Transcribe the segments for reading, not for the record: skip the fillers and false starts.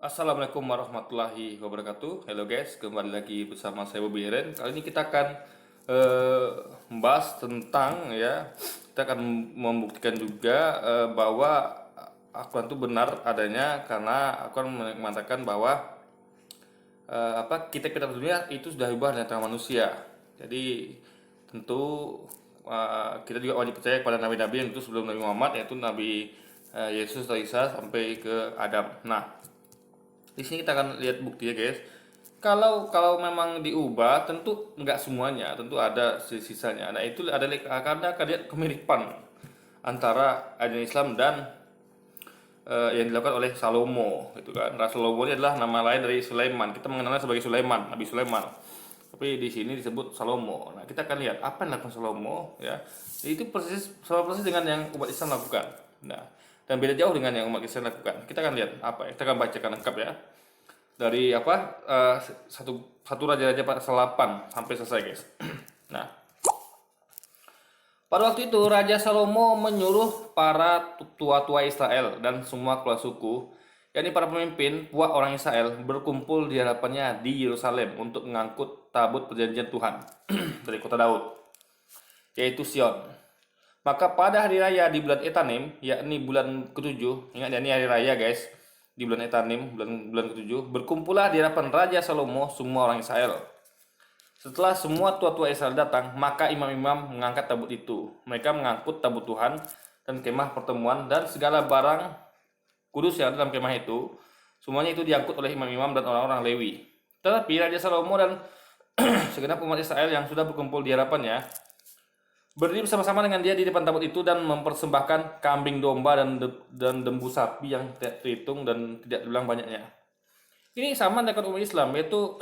Assalamualaikum warahmatullahi wabarakatuh. Halo guys, kembali lagi bersama saya Bobby Eren. Kali ini kita akan membahas tentang kita akan membuktikan juga bahwa Al-Quran itu benar adanya karena Al-Quran mengatakan bahwa kitab-kitab dunia itu sudah diubah dengan tangan manusia. Jadi tentu kita juga wajib percaya kepada nabi-nabi yang itu sebelum Nabi Muhammad, yaitu Nabi Yesus atau Isa sampai ke Adam. Nah, di sini kita akan lihat bukti ya guys. Kalau memang diubah, tentu nggak semuanya, tentu ada sisanya. Nah itu ada karena akan lihat kemiripan antara ajaran Islam dan yang dilakukan oleh Salomo, gitu kan. Nah, Salomo ini adalah nama lain dari Sulaiman. Kita mengenalnya sebagai Sulaiman, Nabi Sulaiman. Tapi di sini disebut Salomo. Nah kita akan lihat apa yang dilakukan Salomo, ya. Itu sama persis dengan yang umat Islam lakukan. Nah, dan beda jauh dengan yang umat Islam lakukan. Kita akan lihat apa ya. Kita akan bacakan lengkap ya dari satu raja-raja pasal 8 sampai selesai guys. Nah, pada waktu itu Raja Salomo menyuruh para tua-tua Israel dan semua kepala suku, yakni para pemimpin puak orang Israel, berkumpul di hadapannya di Yerusalem untuk mengangkut tabut perjanjian Tuhan dari kota Daud, yaitu Sion. Maka pada hari raya di bulan Etanim, yakni bulan ketujuh, ingat ya, ini hari raya guys, di bulan Etanim, bulan ketujuh, berkumpullah di hadapan Raja Salomo semua orang Israel. Setelah semua tua-tua Israel datang, maka imam-imam mengangkat tabut itu. Mereka mengangkut tabut Tuhan dan kemah pertemuan dan segala barang kudus yang ada dalam kemah itu. Semuanya itu diangkut oleh imam-imam dan orang-orang Lewi. Tetapi Raja Salomo dan segenap umat Israel yang sudah berkumpul di hadapannya berdiri bersama-sama dengan dia di depan tabut itu dan mempersembahkan kambing domba dan dembu sapi yang tidak terhitung dan tidak dibilang banyaknya. Ini sama dengan umat Islam, yaitu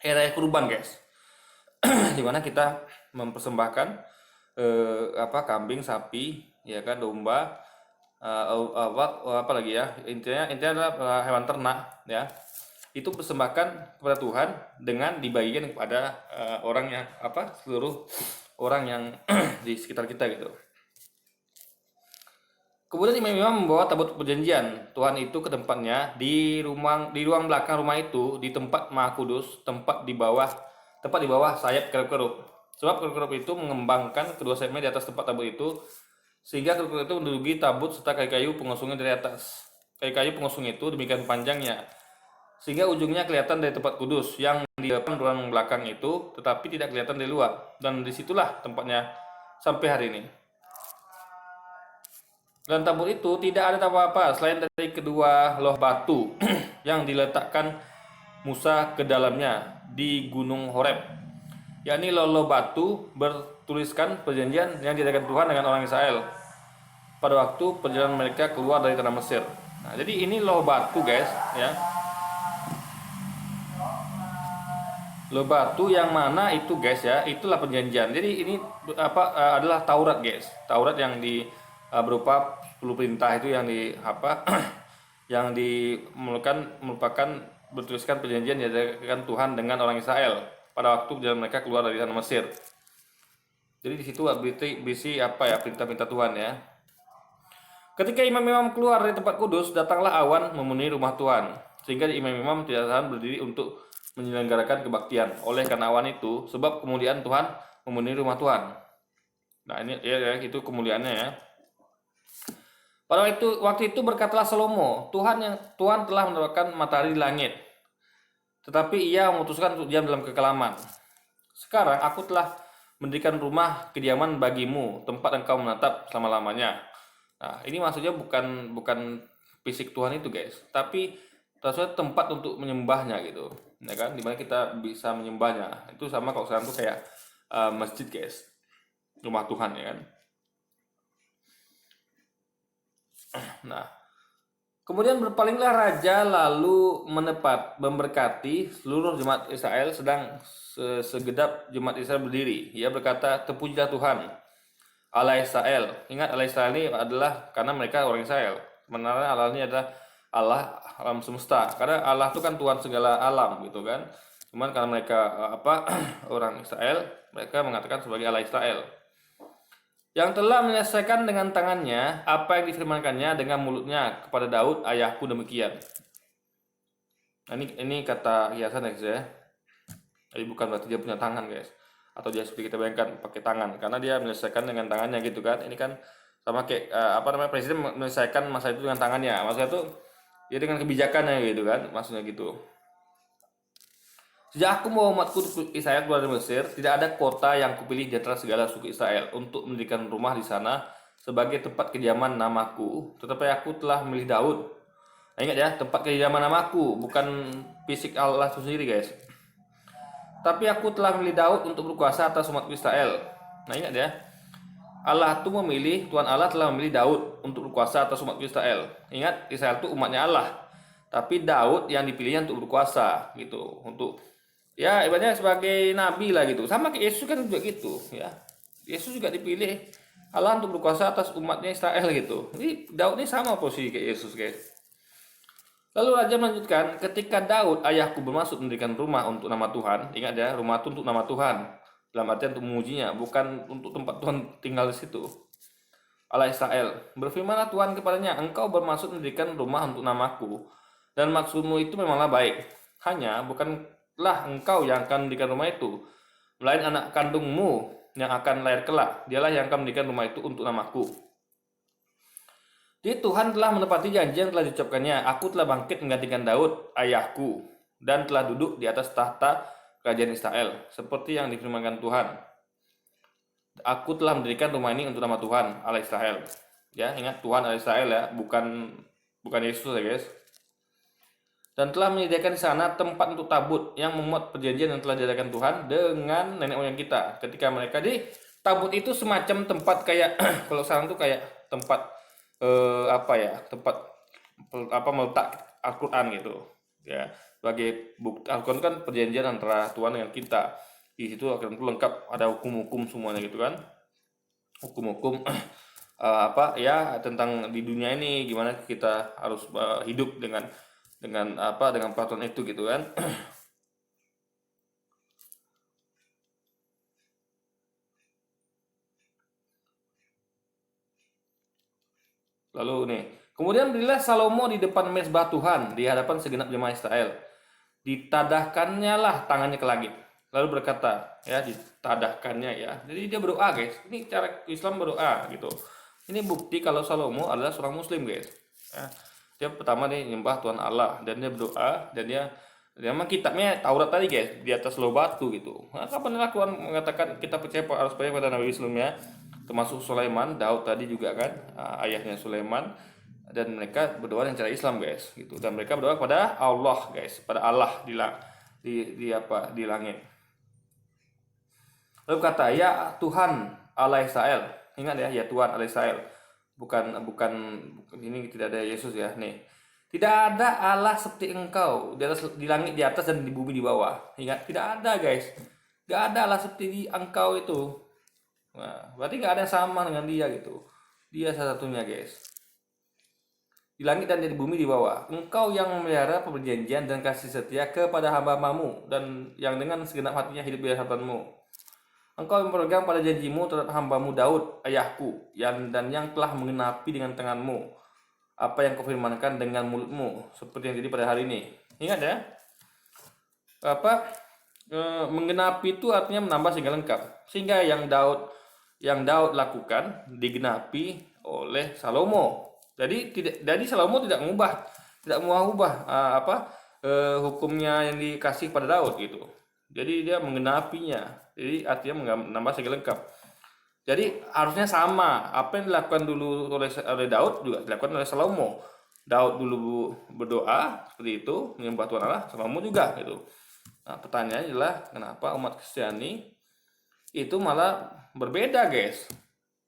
raya kurban guys, di mana kita mempersembahkan kambing, sapi, ya kan, domba, apa lagi ya, intinya adalah hewan ternak ya, itu persembahkan kepada Tuhan dengan dibagikan kepada seluruh orang yang di sekitar kita gitu. Kemudian imam-imam membawa tabut perjanjian Tuhan itu ke tempatnya di ruang belakang rumah itu, di tempat Maha Kudus, tepat di bawah sayap kerub-kerub. Sebab kerub-kerub itu mengembangkan kedua sayapnya di atas tempat tabut itu, sehingga kerub-kerub itu menduduki tabut serta kayu-kayu pengusungnya dari atas. Kayu-kayu pengusung itu demikian panjangnya, sehingga ujungnya kelihatan dari tempat kudus yang di depan ruang belakang itu, tetapi tidak kelihatan dari luar. Dan disitulah tempatnya sampai hari ini. Dan tabut itu tidak ada apa-apa selain dari kedua loh batu yang diletakkan Musa ke dalamnya di Gunung Horeb, yakni loh batu bertuliskan perjanjian yang diadakan Tuhan dengan orang Israel pada waktu perjalanan mereka keluar dari tanah Mesir. Nah, jadi ini loh batu guys ya. Loh batu yang mana itu guys ya, itulah perjanjian. Jadi ini adalah Taurat guys. Taurat yang berupa 10 perintah itu yang yang merupakan bertuliskan perjanjian yang diadakan Tuhan dengan orang Israel pada waktu jalan mereka keluar dari tanah Mesir. Jadi di situ berisi perintah-perintah Tuhan ya. Ketika imam-imam keluar dari tempat kudus, datanglah awan memenuhi rumah Tuhan, sehingga imam-imam tidak tahan berdiri untuk menyelenggarakan kebaktian. Oleh karena awan itu, sebab kemuliaan Tuhan memenuhi rumah Tuhan. Nah ini ya itu kemuliaannya ya. Pada waktu itu berkatalah Salomo, Tuhan telah menaruhkan matahari di langit, tetapi ia memutuskan untuk diam dalam kekelaman. Sekarang aku telah mendirikan rumah kediaman bagimu, tempat engkau menetap selama-lamanya. Nah, ini maksudnya bukan fisik Tuhan itu guys, tapi maksudnya tempat untuk menyembahnya gitu, ya kan? Dimana kita bisa menyembahnya. Itu sama kalau sekarang tuh kayak masjid guys, rumah Tuhan ya kan. Nah, kemudian berpalinglah raja lalu memberkati seluruh jemaat Israel, sedang segedap jemaat Israel berdiri. Ia berkata, terpujilah Tuhan Allah Israel. Ingat, Allah Israel ini adalah karena mereka orang Israel. Sebenarnya Allah ini adalah Allah alam semesta. Karena Allah itu kan Tuhan segala alam gitu kan. Cuman karena mereka orang Israel, mereka mengatakan sebagai Allah Israel. yang telah menyelesaikan dengan tangannya apa yang difirmankannya dengan mulutnya kepada Daud ayahku demikian. Nah, ini kata hiasan guys ya. Jadi bukan berarti dia punya tangan guys, atau dia seperti kita bayangkan pakai tangan, karena dia menyelesaikan dengan tangannya gitu kan. Ini kan sama kayak presiden menyelesaikan masa itu dengan tangannya, maksudnya itu dia dengan kebijakannya gitu kan, maksudnya gitu. Sejak aku membawa umatku Israel keluar dari Mesir, tidak ada kota yang kupilih di antara segala suku Israel untuk mendirikan rumah di sana sebagai tempat kediaman namaku. Tetapi aku telah memilih Daud. Nah, ingat ya, tempat kediaman namaku, bukan fisik Allah itu sendiri guys. Tapi aku telah memilih Daud untuk berkuasa atas umat Israel. Nah, ingat ya, Allah itu memilih, Tuhan Allah telah memilih Daud untuk berkuasa atas umat Israel. Ingat, Israel itu umatnya Allah. Tapi Daud yang dipilihnya untuk berkuasa gitu, untuk ya ibaratnya sebagai nabi lah gitu. Sama kayak Yesus kan juga gitu ya. Yesus juga dipilih Allah untuk berkuasa atas umatnya Israel gitu. Ini Daud ini sama posisi kayak Yesus guys. Lalu raja melanjutkan, ketika Daud ayahku bermaksud mendirikan rumah untuk nama Tuhan, ingat ya, rumah itu untuk nama Tuhan, dalam artian untuk memujinya, bukan untuk tempat Tuhan tinggal di situ. Allah Israel, berfirmanlah Tuhan kepadanya, engkau bermaksud mendirikan rumah untuk namaku, dan maksudmu itu memanglah baik. Hanya bukanlah engkau yang akan mendirikan rumah itu, melainkan anak kandungmu yang akan lahir kelak, dialah yang akan mendirikan rumah itu untuk namaku. Jadi Tuhan telah menepati janji yang telah diucapkannya. Aku telah bangkit menggantikan Daud, ayahku, dan telah duduk di atas tahta kerajaan Israel, seperti yang difirmankan Tuhan. Aku telah mendirikan rumah ini untuk nama Tuhan, Allah Israel. Ya, ingat Tuhan Allah Israel ya, bukan Yesus ya guys. Dan telah menyediakan di sana tempat untuk tabut yang memuat perjanjian yang telah diadakan Tuhan dengan nenek moyang kita. Ketika mereka di tabut itu semacam tempat kayak kalau sekarang tuh kayak tempat tempat meletak Al-Quran gitu ya, sebagai bukti. Al-Quran kan perjanjian antara Tuhan dengan kita, di situ Al-Quran itu lengkap, ada hukum-hukum semuanya gitu kan, hukum-hukum tentang di dunia ini gimana kita harus hidup dengan peraturan itu gitu kan. Lalu nih, kemudian berilah Salomo di depan mezbah Tuhan di hadapan segenap jemaah Israel. Ditadahkannya lah tangannya ke langit. Lalu berkata, ya ditadahkannya ya. Jadi dia berdoa guys. Ini cara Islam berdoa gitu. Ini bukti kalau Salomo adalah seorang Muslim guys. Ya, dia pertama nih nyembah Tuhan Allah dan dia berdoa dan dia memang kitabnya Taurat tadi guys di atas loh batu gitu. Nah, kapan Tuhan mengatakan kita harus percaya pada Nabi sebelumnya, termasuk Sulaiman, Daud tadi juga kan, ayahnya Sulaiman, dan mereka berdoa dengan cara Islam guys gitu, dan mereka berdoa pada Allah guys, pada Allah di langit. Lalu kata, ya Tuhan Allah Israel, ingat ya, ya Tuhan Allah Israel, bukan ini tidak ada Yesus ya nih. Tidak ada Allah seperti engkau di langit di atas dan di bumi di bawah. Ingat, tidak ada guys. Tidak ada Allah seperti di engkau itu. Nah, berarti nggak ada yang sama dengan dia gitu. Dia salah satunya guys. Di langit dan di bumi di bawah. Engkau yang memelihara perjanjian dan kasih setia kepada hamba-Hamba-Mu dan yang dengan segenap hatinya hidup di hadapan-Mu. Engkau yang berpegang pada janjimu terhadap hamba-Mu Daud, ayahku, dan yang telah mengenapi dengan tanganmu apa yang kau firmankan dengan mulutmu, seperti yang jadi pada hari ini. Ingat ya, menggenapi itu artinya menambah sehingga lengkap. Sehingga yang Daud lakukan digenapi oleh Salomo. Jadi Salomo tidak mengubah hukumnya yang dikasih pada Daud gitu. Jadi dia menggenapinya. Jadi artinya menambah sehingga lengkap. Jadi harusnya sama, apa yang dilakukan dulu oleh Daud juga dilakukan oleh Salomo. Daud dulu berdoa seperti itu, menyembah Tuhan Allah, Salomo juga gitu. Nah, pertanyaannya adalah kenapa umat Kristiani itu malah berbeda guys.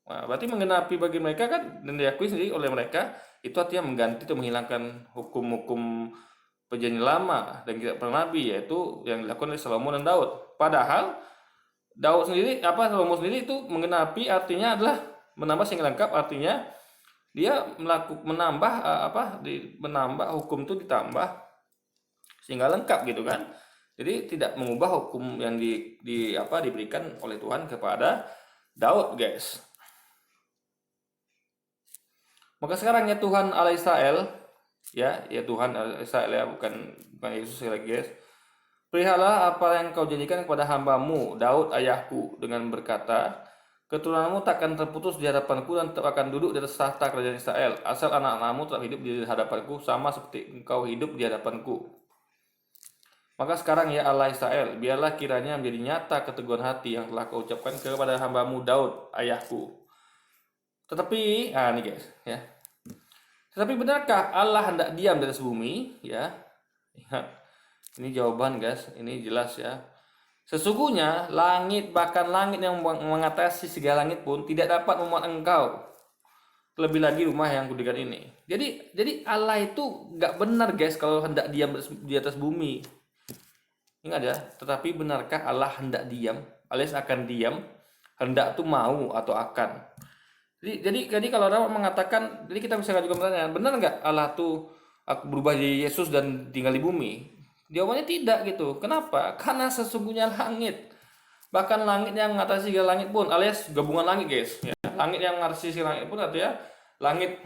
Nah, berarti menggenapi bagi mereka kan, dan diakui sendiri oleh mereka, itu artinya mengganti atau menghilangkan hukum-hukum perjanjian lama dan kitab para nabi, yaitu yang dilakukan oleh Salomo dan Daud. Padahal Salomo sendiri itu menggenapi artinya adalah menambah sehingga lengkap, artinya dia menambah hukum itu ditambah sehingga lengkap gitu kan. Jadi tidak mengubah hukum yang diberikan oleh Tuhan kepada Daud guys. Maka sekarang ya Tuhan Allah Israel, ya Tuhan Allah Israel ya, bukan Yesus lagi guys. Perihalalah apa yang kau janjikan kepada hambamu Daud ayahku dengan berkata, keturunanmu takkan terputus di hadapanku dan tetap akan duduk di atas tahta kerajaan Israel, asal anak-anakmu tetap hidup di hadapanku sama seperti engkau hidup di hadapanku. Maka sekarang ya Allah Israel, biarlah kiranya menjadi nyata keteguhan hati yang telah kau ucapkan kepada hambamu Daud ayahku. Tetapi, nih guys, ya. Tetapi benarkah Allah hendak diam di atas bumi? Ya, ingat. Ini jawaban guys, ini jelas ya. Sesungguhnya langit, bahkan langit yang mengatasi segala langit pun tidak dapat memuat engkau. Lebih lagi rumah yang kudirikan ini. Jadi Allah itu nggak benar guys kalau hendak diam di atas bumi. Ingat ya, tetapi benarkah Allah hendak diam? Alias akan diam, hendak tuh mau atau akan. Jadi kalau orang mengatakan, jadi kita bisa ngajukan pertanyaan, benar nggak Allah tuh berubah jadi Yesus dan tinggal di bumi? Jawabannya tidak gitu. Kenapa? Karena sesungguhnya langit, bahkan langit yang mengatasi segala langit pun, alias gabungan langit guys. Ya. Langit yang mengatasi segala langit pun artinya langit.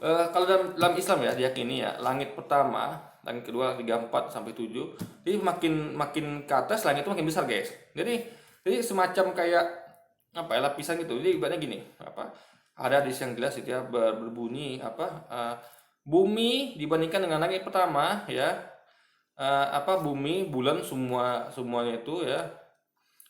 Kalau dalam Islam ya diyakini ya, langit pertama, langit kedua, 3, 4 sampai 7. Jadi makin ke atas langit itu makin besar guys. Jadi semacam kayak apa ya, lapisan gitu. Jadi ibaratnya gini, apa? Ada hadis yang jelas itu ya, berbunyi apa? Bumi dibandingkan dengan langit pertama ya, bumi, bulan, semuanya itu ya,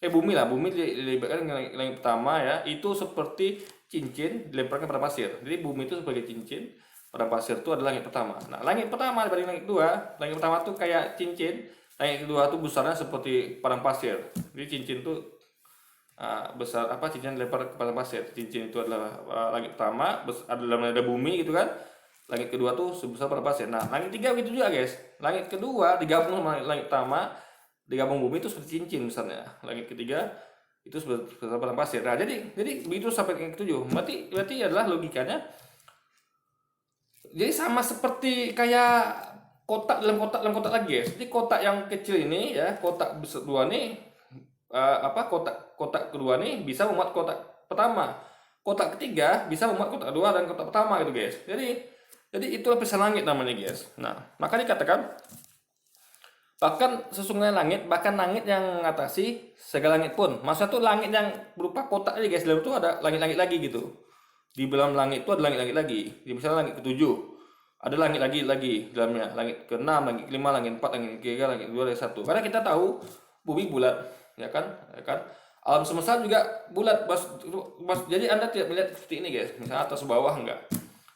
bumi dilemparkan dengan langit pertama ya, itu seperti cincin dilemparkan pada pasir. Jadi bumi itu sebagai cincin, pada pasir itu adalah langit pertama. Nah, langit pertama dibanding langit kedua, langit pertama tuh kayak cincin, langit kedua tuh besarnya seperti padang pasir. Jadi cincin tuh besar, cincin dilempar ke padang pasir. Cincin itu adalah langit pertama, ada bumi gitu kan. Langit kedua tuh sebesar padang pasir. Nah, langit tiga begitu juga guys. Langit kedua digabung sama langit pertama, digabung bumi itu seperti cincin misalnya. Langit ketiga itu sebesar padang pasir. Nah, jadi begitu sampai ke ketujuh. Berarti adalah logikanya. Jadi sama seperti kayak kotak dalam kotak lagi guys. Jadi kotak yang kecil ini ya, kotak besar dua nih, kotak kedua nih bisa memuat kotak pertama. Kotak ketiga bisa memuat kotak kedua dan kotak pertama gitu guys. Jadi itu lapisan langit namanya guys. Nah, maka dikatakan bahkan sesungguhnya langit, bahkan langit yang mengatasi segala langit pun. Maksudnya tuh langit yang berupa kotak aja guys. Dalam itu ada langit-langit lagi gitu. Di dalam langit itu ada langit-langit lagi. Di misalnya langit ketujuh, ada langit lagi dalamnya. Langit ke-6, langit ke-5, langit 4, langit ke-3, langit ke-2, langit ke-1. Karena kita tahu bumi bulat, ya kan? Alam semesta juga bulat. Jadi Anda tidak melihat seperti ini guys. Misalnya atas bawah enggak.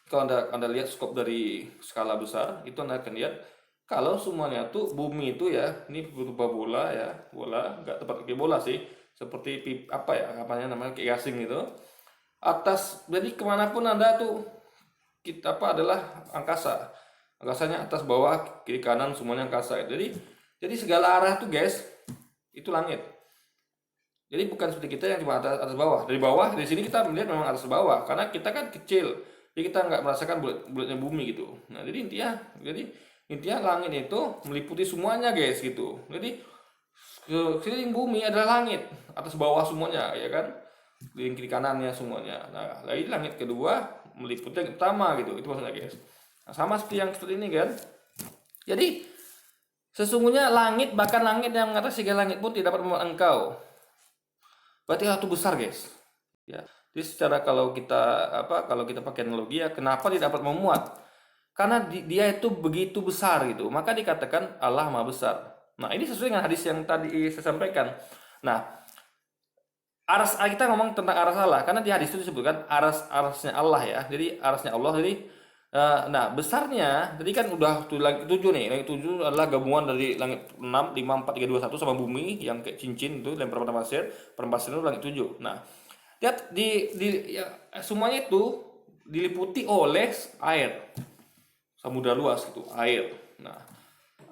Kalau anda lihat skop dari skala besar, itu Anda akan lihat kalau semuanya tuh bumi itu ya, ini berupa bola ya, bola nggak tepat kayak bola sih, seperti namanya kayak gasing gitu. Atas, jadi kemanapun Anda tuh adalah angkasa. Angkasanya atas bawah kiri kanan semuanya angkasa. Jadi segala arah tuh guys itu langit. Jadi bukan seperti kita yang cuma atas bawah. Dari bawah, dari sini kita melihat memang atas bawah karena kita kan kecil. Jadi kita nggak merasakan bulatnya bumi gitu. Nah, jadi intinya langit itu meliputi semuanya guys gitu. Jadi sekeliling bumi adalah langit, atas bawah semuanya ya kan. Sekeliling kiri kanannya semuanya. Nah, lagi langit kedua meliputi yang pertama gitu. Itu maksudnya guys. Nah, sama seperti yang seperti ini kan. Jadi sesungguhnya langit, bahkan langit yang mengatasi segala langit pun tidak dapat memuat engkau. Berarti itu besar guys. Ya. Jadi secara kalau kita pakai analogi ya, kenapa dia dapat memuat? Karena dia itu begitu besar gitu. Maka dikatakan Allah Maha Besar. Nah, ini sesuai dengan hadis yang tadi saya sampaikan. Nah, kita ngomong tentang aras Allah karena di hadis itu disebutkan arasnya Allah ya. Jadi arasnya Allah. Jadi besarnya, tadi kan udah langit 7 nih. Langit 7 adalah gabungan dari langit 6, 5, 4, 3, 2, 1 sama bumi yang kayak cincin itu lempar pada pasir. Pasir itu langit 7. Nah, lihat semuanya itu diliputi oleh air. Samudra luas itu air. Nah,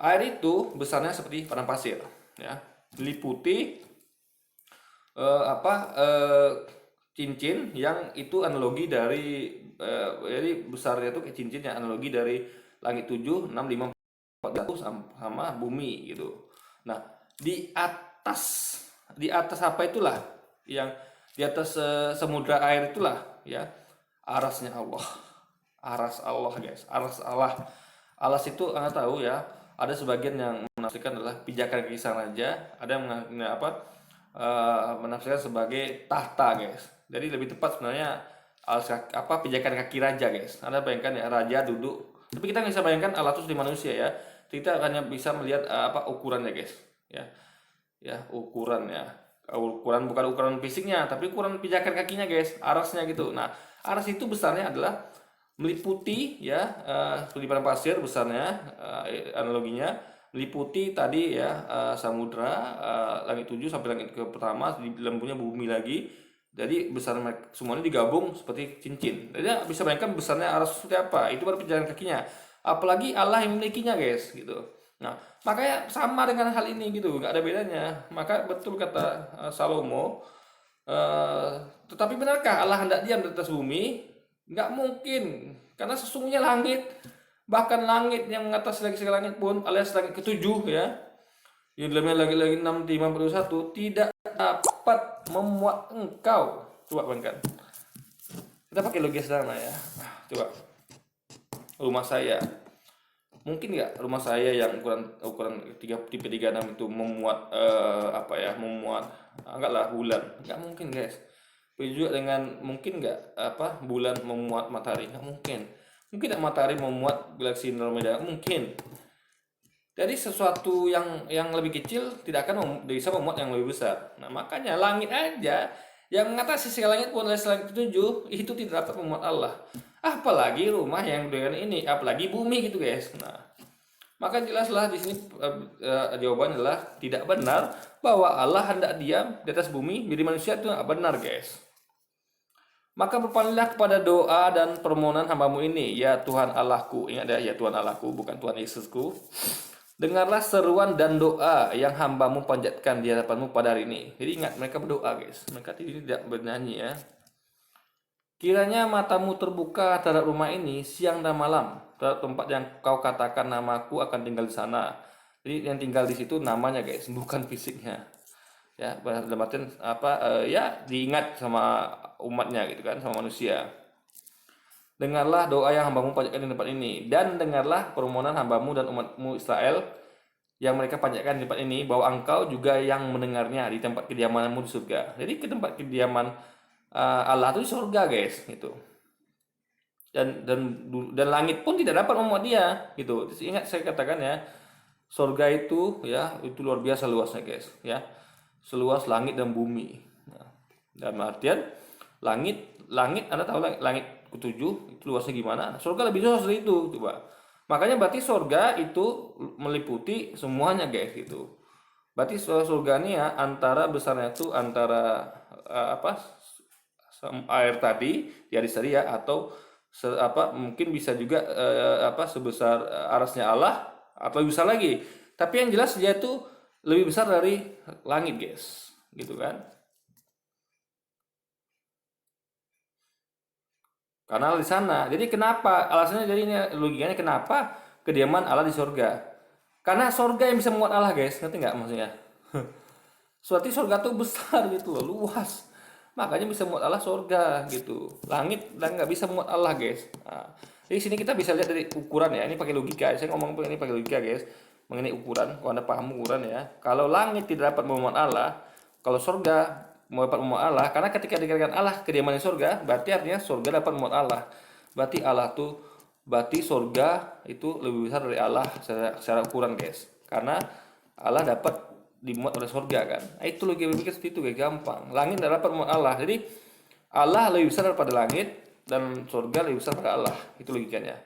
air itu besarnya seperti padang pasir ya. Diliputi cincin yang itu analogi dari jadi besarnya itu kayak cincin yang analogi dari langit 7, 6, 5, 4 sama bumi gitu. Nah, di atas apa itulah yang di atas samudra air itulah ya, arasnya Allah. Aras Allah guys, aras Allah. Alas itu Anda tahu ya, ada sebagian yang menafsirkan adalah pijakan kaki sang raja, ada yang menafsirkan sebagai tahta guys. Jadi lebih tepat sebenarnya pijakan kaki raja guys. Anda bayangkan ya, raja duduk, tapi kita nggak bisa bayangkan Allah itu di manusia ya. Kita hanya bisa melihat ukurannya guys, ya, ukurannya. Ukuran bukan ukuran fisiknya, tapi ukuran pijakan kakinya guys, arasnya gitu. Nah, aras itu besarnya adalah meliputi ya, di padang pasir besarnya, analoginya meliputi tadi ya, samudra, langit 7 sampai langit ke pertama, di dalamnya bumi lagi. Jadi besar semuanya digabung seperti cincin. Jadi bisa bayangkan besarnya aras seperti apa. Itu baru pijakan kakinya. Apalagi Allah yang memilikinya guys gitu. Nah, makanya sama dengan hal ini gitu, nggak ada bedanya. Maka betul kata Salomo, tetapi benarkah Allah hendak diam di atas bumi? Nggak mungkin, karena sesungguhnya langit, bahkan langit yang mengatasi lagi segala langit pun, alias langit ketujuh ya, yang dalamnya lagi-lagi 651, tidak dapat memuat engkau. Coba bayangkan, kita pakai logika sederhana ya. Coba rumah saya, mungkin nggak rumah saya yang ukuran tipe 36 itu memuat memuat anggaplah bulan? Nggak mungkin guys. Begitu juga dengan mungkin nggak bulan memuat matahari? Nggak mungkin. Mungkin nggak matahari memuat galaksi Andromeda? Mungkin. Jadi sesuatu yang lebih kecil tidak akan bisa memuat yang lebih besar. Nah, makanya langit aja yang mengatasi segala langit pun langit ketujuh itu tidak dapat memuat Allah. Apalagi rumah yang dengan ini, apalagi bumi gitu guys. Nah, maka jelaslah di sini jawabannya adalah tidak benar bahwa Allah hendak diam di atas bumi menjadi manusia, itu tidak benar guys. Maka berpalinglah kepada doa dan permohonan hambamu ini, ya Tuhan Allahku. Ingat ya Tuhan Allahku, bukan Tuhan Yesusku. Dengarlah seruan dan doa yang hambamu panjatkan di hadapanmu pada hari ini. Jadi ingat, mereka berdoa guys, mereka tidak bernyanyi ya. Kiranya matamu terbuka terhadap rumah ini siang dan malam, terhadap tempat yang kau katakan namaku akan tinggal di sana. Jadi yang tinggal di situ namanya guys, bukan fisiknya. Ya, dalam artian ya diingat sama umatnya gitu kan, sama manusia. Dengarlah doa yang hambamu panjatkan di tempat ini, dan dengarlah permohonan hambamu dan umatmu Israel yang mereka panjatkan di tempat ini, bahwa engkau juga yang mendengarnya di tempat kediamanmu di surga. Jadi ke tempat kediaman Allah itu di surga guys gitu. Dan langit pun tidak dapat memuat dia gitu. Ingat saya katakan ya, surga itu ya, itu luar biasa luasnya guys ya, seluas langit dan bumi. Nah, dalam artian langit Anda tahu langit ketujuh itu luasnya gimana? Surga lebih luas dari itu coba. Makanya berarti surga itu meliputi semuanya guys gitu. Berarti surga ini ya, antara besarnya itu antara air tadi di hadis tadi ya, atau mungkin bisa juga sebesar arasnya Allah atau lebih besar lagi. Tapi yang jelas dia itu lebih besar dari langit guys gitu kan, karena Allah di sana. Jadi kenapa alasannya, jadi ini logikanya kenapa kediaman Allah di surga? Karena surga yang bisa memuat Allah guys, ngerti nggak maksudnya? Suatu surga tuh besar gitu loh, luas, makanya bisa muat Allah surga gitu. Langit dan nggak bisa muat Allah guys. Nah, jadi sini kita bisa lihat dari ukuran ya, ini pakai logika. Saya ngomong ini pakai logika guys, mengenai ukuran. Kalau Anda paham ukuran ya, kalau langit tidak dapat memuat Allah, kalau surga mau dapat memuat Allah, karena ketika dikatakan Allah kediamannya surga, berarti artinya surga dapat memuat Allah. Berarti surga itu lebih besar dari Allah secara ukuran guys, karena Allah dapat dimuat oleh surga kan. Nah, itu logika berpikir seperti itu guys, gampang. Langit tidak dapat memuat Allah, jadi Allah lebih besar daripada langit dan surga lebih besar daripada Allah. Itu logikanya.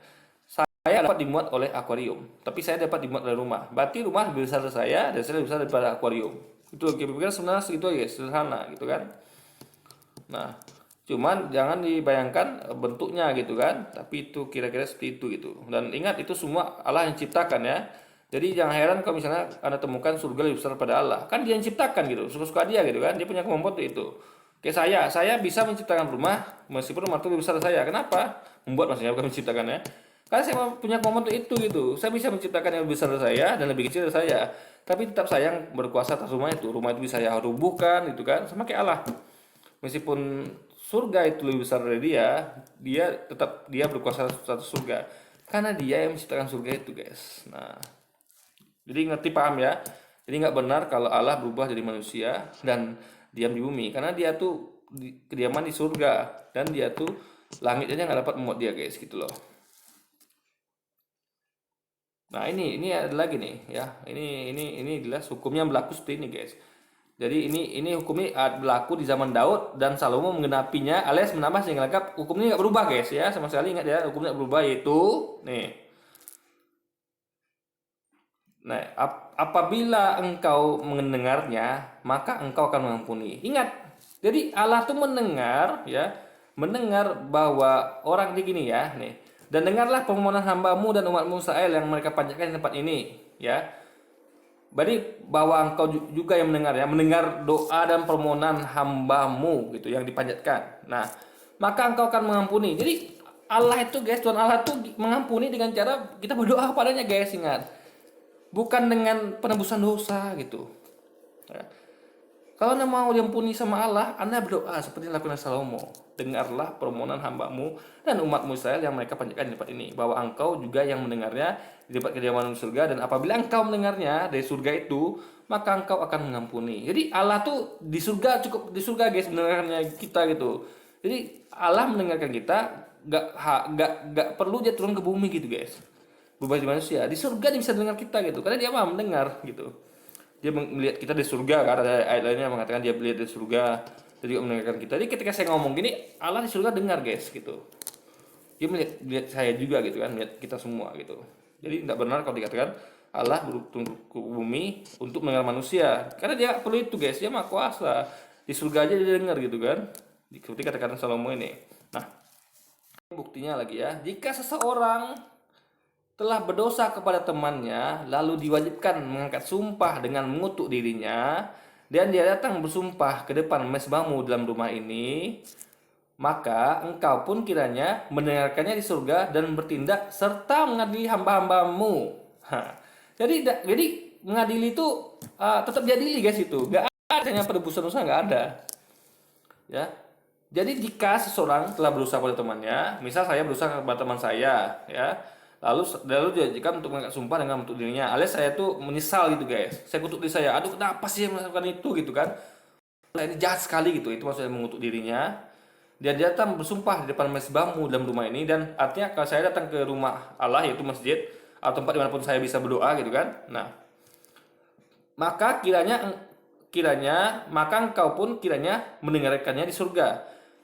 Saya dapat dimuat oleh akuarium, tapi saya dapat dimuat oleh rumah. Berarti rumah lebih besar dari saya dan saya lebih besar daripada akuarium. Itu logika berpikir sebenarnya segitu aja, sederhana gitu kan. Nah, cuman jangan dibayangkan bentuknya gitu kan, tapi itu kira-kira seperti itu gitu. Dan ingat, itu semua Allah yang ciptakan ya. Jadi jangan heran kalau misalnya Anda temukan surga lebih besar pada Allah. Kan dia yang ciptakan gitu, suka-suka dia gitu kan. Dia punya kemampuan untuk itu. Kayak saya bisa menciptakan rumah meskipun rumah itu lebih besar dari saya. Kenapa? Membuat maksudnya, bukan menciptakannya. Karena saya punya kemampuan untuk itu gitu. Saya bisa menciptakan yang lebih besar dari saya dan lebih kecil dari saya. Tapi tetap saya yang berkuasa atas rumah itu. Rumah itu bisa saya rubuhkan gitu kan. Sama kayak Allah. Meskipun surga itu lebih besar dari dia, dia tetap dia berkuasa atas surga karena dia yang menciptakan surga itu, guys. Nah, jadi ngerti, paham ya? Jadi nggak benar kalau Allah berubah jadi manusia dan diam di bumi, karena dia tuh kediaman di surga dan dia tuh langit aja nggak dapat memuat dia, guys, gitu loh. Nah, ini ada lagi nih ya. Ini jelas hukumnya berlaku seperti ini, guys. Jadi ini hukumnya berlaku di zaman Daud dan Salomo menggenapinya alias menambah sehingga lengkap. Hukumnya nggak berubah, guys, ya. Sama sekali ingat ya, hukumnya nggak berubah, yaitu nih. Nah, apabila engkau mendengarnya, maka engkau akan mengampuni. Ingat, jadi Allah tuh mendengar ya, mendengar bahwa orang di gini ya, nih. Dan dengarlah permohonan hambamu dan umatmu Israel yang mereka panjatkan di tempat ini, ya. Berarti bahwa engkau juga yang mendengar ya, mendengar doa dan permohonan hambamu gitu yang dipanjatkan. Nah, maka engkau akan mengampuni. Jadi Allah itu, guys, Tuhan Allah tuh mengampuni dengan cara kita berdoa padanya, guys, ingat. Bukan dengan penebusan dosa gitu. Ya. Kalau Anda mau diampuni sama Allah, Anda berdoa seperti yang dilakukan Salomo. Dengarlah permohonan hambamu dan umatmu Israel yang mereka panjatkan di tempat ini. Bahwa engkau juga yang mendengarnya di tempat kediaman surga. Dan apabila engkau mendengarnya dari surga itu, maka engkau akan mengampuni. Jadi Allah tuh di surga, cukup di surga, guys, mendengarnya kita gitu. Jadi Allah mendengarkan kita, gak perlu dia turun ke bumi gitu, guys. Berubah di manusia. Di surga dia bisa dengar kita gitu. Karena dia maha mendengar gitu. Dia melihat kita di surga, kan ada ayat lainnya mengatakan dia melihat di surga, jadi juga mendengarkan kita. Jadi ketika saya ngomong gini, Allah di surga dengar, guys, gitu. Dia melihat saya juga gitu kan, melihat kita semua gitu. Jadi tidak benar kalau dikatakan Allah turun ke bumi untuk mendengar manusia, karena dia perlu itu, guys. Dia maha kuasa, di surga aja dia dengar gitu kan, seperti kata-kata Salomo ini. Nah, buktinya lagi ya, jika seseorang telah berdosa kepada temannya, lalu diwajibkan mengangkat sumpah dengan mengutuk dirinya, dan dia datang bersumpah ke depan mezbahmu dalam rumah ini, maka engkau pun kiranya mendengarkannya di surga dan bertindak serta mengadili hamba-hambamu. Jadi mengadili itu tetap diadili, guys, itu. Gak ada yang penebusan dosa, nggak ada. Ya. Jadi jika seseorang telah berusaha pada temannya, misal saya berusaha kepada teman saya, ya, lalu dijadikan untuk mengangkat sumpah dengan untuk dirinya, alias saya tuh menyesal gitu, guys. Saya kutuk diri saya, aduh kenapa sih melakukan itu gitu kan? Nah, ini jahat sekali gitu. Itu maksudnya mengutuk dirinya. Dia datang bersumpah di depan mezbahmu dalam rumah ini, dan artinya kalau saya datang ke rumah Allah yaitu masjid atau tempat dimanapun saya bisa berdoa gitu kan. Nah, maka maka engkau pun kiranya mendengarkannya di surga.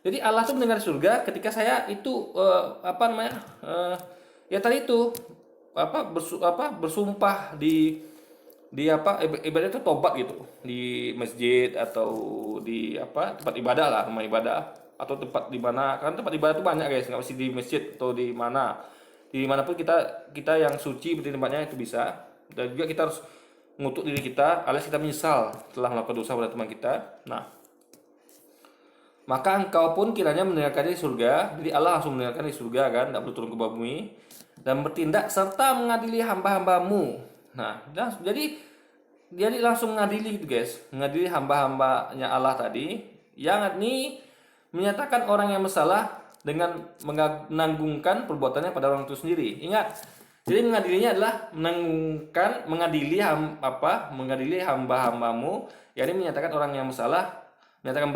Jadi Allah tuh mendengar surga ketika saya itu apa namanya, ya tadi itu bersumpah di ibadah itu tobat gitu di masjid atau di tempat ibadah lah, rumah ibadah atau tempat di mana, kan tempat ibadah itu banyak, guys, nggak mesti di masjid atau di mana, dimanapun kita yang suci berarti tempatnya itu bisa. Dan juga kita harus mengutuk diri kita alias kita menyesal telah melakukan dosa pada teman kita. Nah, maka engkau pun kiranya mendengarkannya di surga. Jadi Allah langsung mendengarkan di surga kan, tidak perlu turun ke bumi, dan bertindak serta mengadili hamba-hambamu. Nah, jadi langsung mengadili gitu, guys, mengadili hamba-hambanya Allah tadi, yang ini menyatakan orang yang bersalah dengan menanggungkan perbuatannya pada orang itu sendiri. Ingat, jadi mengadilinya adalah mengadili hamba-hambamu, yakni menyatakan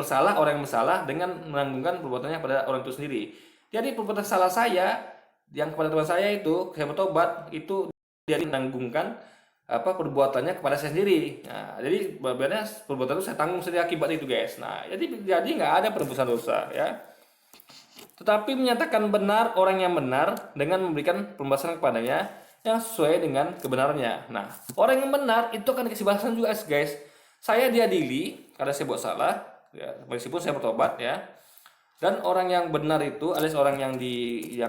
bersalah orang yang bersalah dengan menanggungkan perbuatannya pada orang itu sendiri. Jadi perbuatan salah saya yang kepada teman saya itu, saya bertobat, itu dia menanggungkan perbuatannya kepada saya sendiri. Nah, jadi berbeda perbuatan itu saya tanggung sendiri akibat itu, guys. Nah, jadi nggak ada penebusan dosa ya. Tetapi menyatakan benar orang yang benar dengan memberikan pembahasan kepadanya yang sesuai dengan kebenarannya. Nah, orang yang benar itu akan dikasih balasan juga, guys. Saya diadili karena saya buat salah, ya, meskipun saya bertobat ya. Dan orang yang benar itu alias orang yang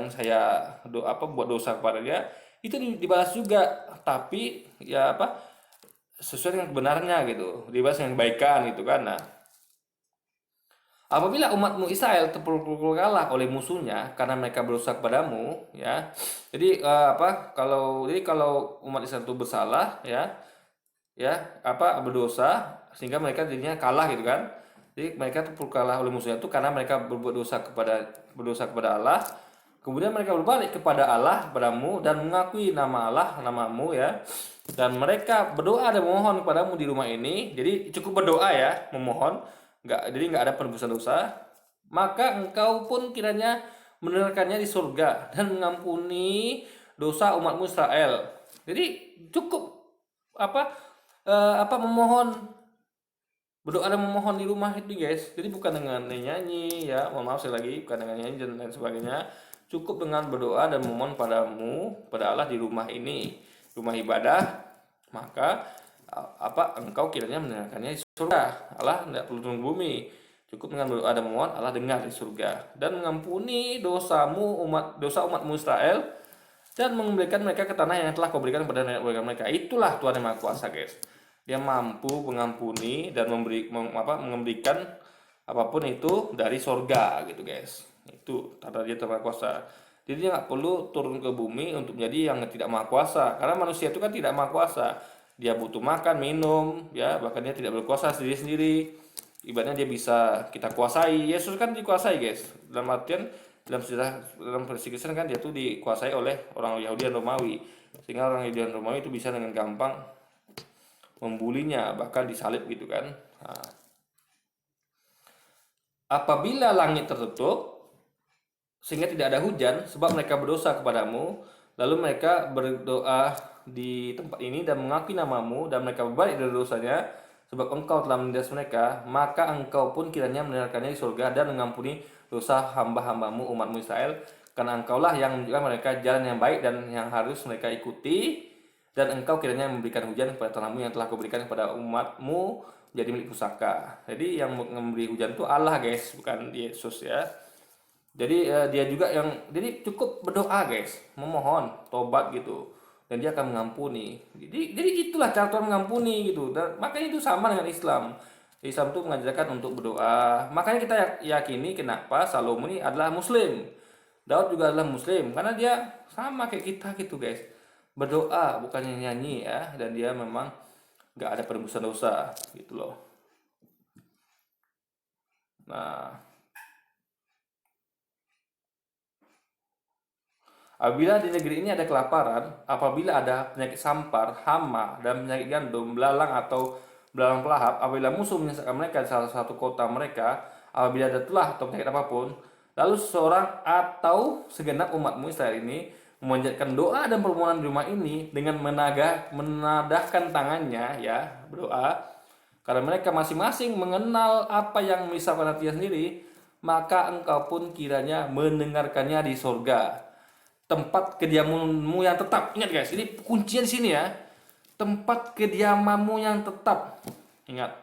saya buat dosa kepadanya itu dibalas juga, tapi ya sesuai dengan kebenarannya gitu, dibalas dengan kebaikan gitu kan. Nah, apabila umatmu Israel terpukul kalah oleh musuhnya karena mereka berusaha kepadamu, ya. Jadi kalau umat Israel itu bersalah ya berdosa sehingga mereka jadinya kalah gitu kan. Jadi mereka terpurkalah oleh musuhnya itu karena mereka berdosa kepada Allah. Kemudian mereka berbalik kepada Allah, kepadamu, dan mengakui nama Allah, namamu ya. Dan mereka berdoa dan memohon kepadamu di rumah ini. Jadi cukup berdoa ya, memohon. Jadi nggak ada penebusan dosa. Maka engkau pun kiranya mendengarkannya di surga dan mengampuni dosa umatmu Israel. Jadi cukup apa memohon, berdoa dan memohon di rumah itu guys. Jadi bukan dengan nyanyi ya, mohon maaf sekali lagi, bukan dengan nyanyi dan lain sebagainya. Cukup dengan berdoa dan memohon padamu, pada Allah di rumah ini, rumah ibadah. Maka engkau kiranya mendengarkannya di surga. Allah tidak perlu turun bumi. Cukup dengan berdoa dan memohon, Allah dengar di surga dan mengampuni dosa umatmu Israel dan mengembalikan mereka ke tanah yang telah kau berikan kepada nenek moyang mereka. Itulah Tuhan yang Maha Kuasa guys. Dia mampu mengampuni dan mengembalikan apapun itu dari sorga gitu guys. Itu tata dia Maha Kuasa. Jadi dia nggak perlu turun ke bumi untuk menjadi yang tidak Maha Kuasa, karena manusia itu kan tidak Maha Kuasa. Dia butuh makan, minum, ya bahkan dia tidak berkuasa sendiri-sendiri. Ibaratnya dia bisa kita kuasai. Yesus kan dikuasai guys. Dalam artian dalam versi Kristen kan dia tuh dikuasai oleh orang Yahudi dan Romawi. Sehingga orang Yahudi dan Romawi itu bisa dengan gampang membulinya, bahkan disalib gitu kan. Nah, apabila langit tertutup sehingga tidak ada hujan sebab mereka berdosa kepadamu, lalu mereka berdoa di tempat ini dan mengakui namamu, dan mereka berbalik dari dosanya sebab engkau telah menindas mereka, maka engkau pun kiranya mendengarkannya di surga dan mengampuni dosa hamba-hambamu umatmu Israel, karena engkaulah yang menunjukkan mereka jalan yang baik dan yang harus mereka ikuti, dan engkau kiranya memberikan hujan kepada tanahmu yang telah kau berikan kepada umatmu menjadi milik pusaka. Jadi yang memberi hujan itu Allah guys, bukan Yesus ya. Jadi dia juga yang, jadi cukup berdoa guys, memohon tobat gitu, dan dia akan mengampuni. Jadi itulah cara Tuhan mengampuni gitu. Dan makanya itu sama dengan Islam. Islam itu mengajarkan untuk berdoa. Makanya kita yakini kenapa Salomo ini adalah Muslim. Daud juga adalah Muslim karena dia sama kayak kita gitu guys. Berdoa bukannya nyanyi ya, dan dia memang nggak ada penebusan dosa gitu loh. Nah, apabila di negeri ini ada kelaparan, apabila ada penyakit sampar, hama, dan penyakit gandum, belalang atau belalang pelahap, apabila musuh menyesakan mereka di salah satu kota mereka, apabila ada telah atau penyakit apapun, lalu seseorang atau segenap umatmu Israel ini memanjatkan doa dan permohonan di rumah ini dengan menadahkan tangannya, ya berdoa, karena mereka masing-masing mengenal apa yang merisaukan hatinya sendiri, maka engkau pun kiranya mendengarkannya di sorga, tempat kediamanmu yang tetap. Ingat guys, ini kuncinya di sini ya. Tempat kediamanmu yang tetap. Ingat,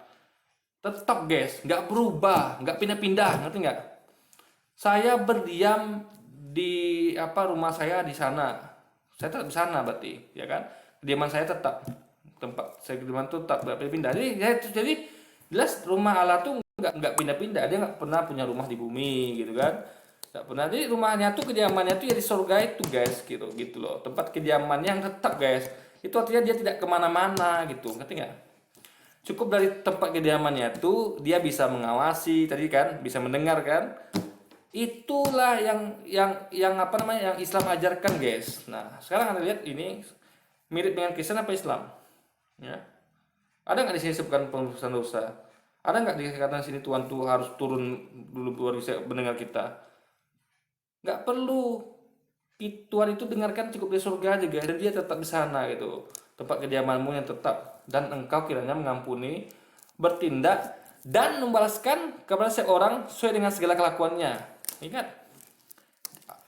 tetap guys, nggak berubah, nggak pindah-pindah, ngerti nggak? Saya berdiam di rumah saya di sana. Saya tetap di sana berarti, ya kan? Kediaman saya tetap, tempat saya kediaman itu tetap nggak pindah-pindah. Jadi jelas rumah Allah tuh nggak pindah-pindah. Dia nggak pernah punya rumah di bumi gitu kan. Nggak pernah. Jadi rumahnya tuh, kediamannya tuh ya di surga itu guys, gitu loh. Tempat kediaman yang tetap guys. Itu artinya dia tidak kemana-mana gitu, ngerti nggak? Cukup dari tempat kediamannya tuh dia bisa mengawasi tadi kan, bisa mendengar kan. Itulah yang yang Islam ajarkan guys. Nah sekarang anda lihat ini mirip dengan Kristen apa Islam? Ya. Ada nggak di sini sebutkan penebusan dosa? Ada nggak dikatakan sini Tuhan tuh harus turun dulu baru bisa mendengar kita? Nggak perlu. Tuhan itu dengarkan cukup di surga aja guys, dan dia tetap di sana gitu, tempat kediamanmu yang tetap, dan engkau kiranya mengampuni, bertindak dan membalaskan kepada seorang sesuai dengan segala kelakuannya. Ingat,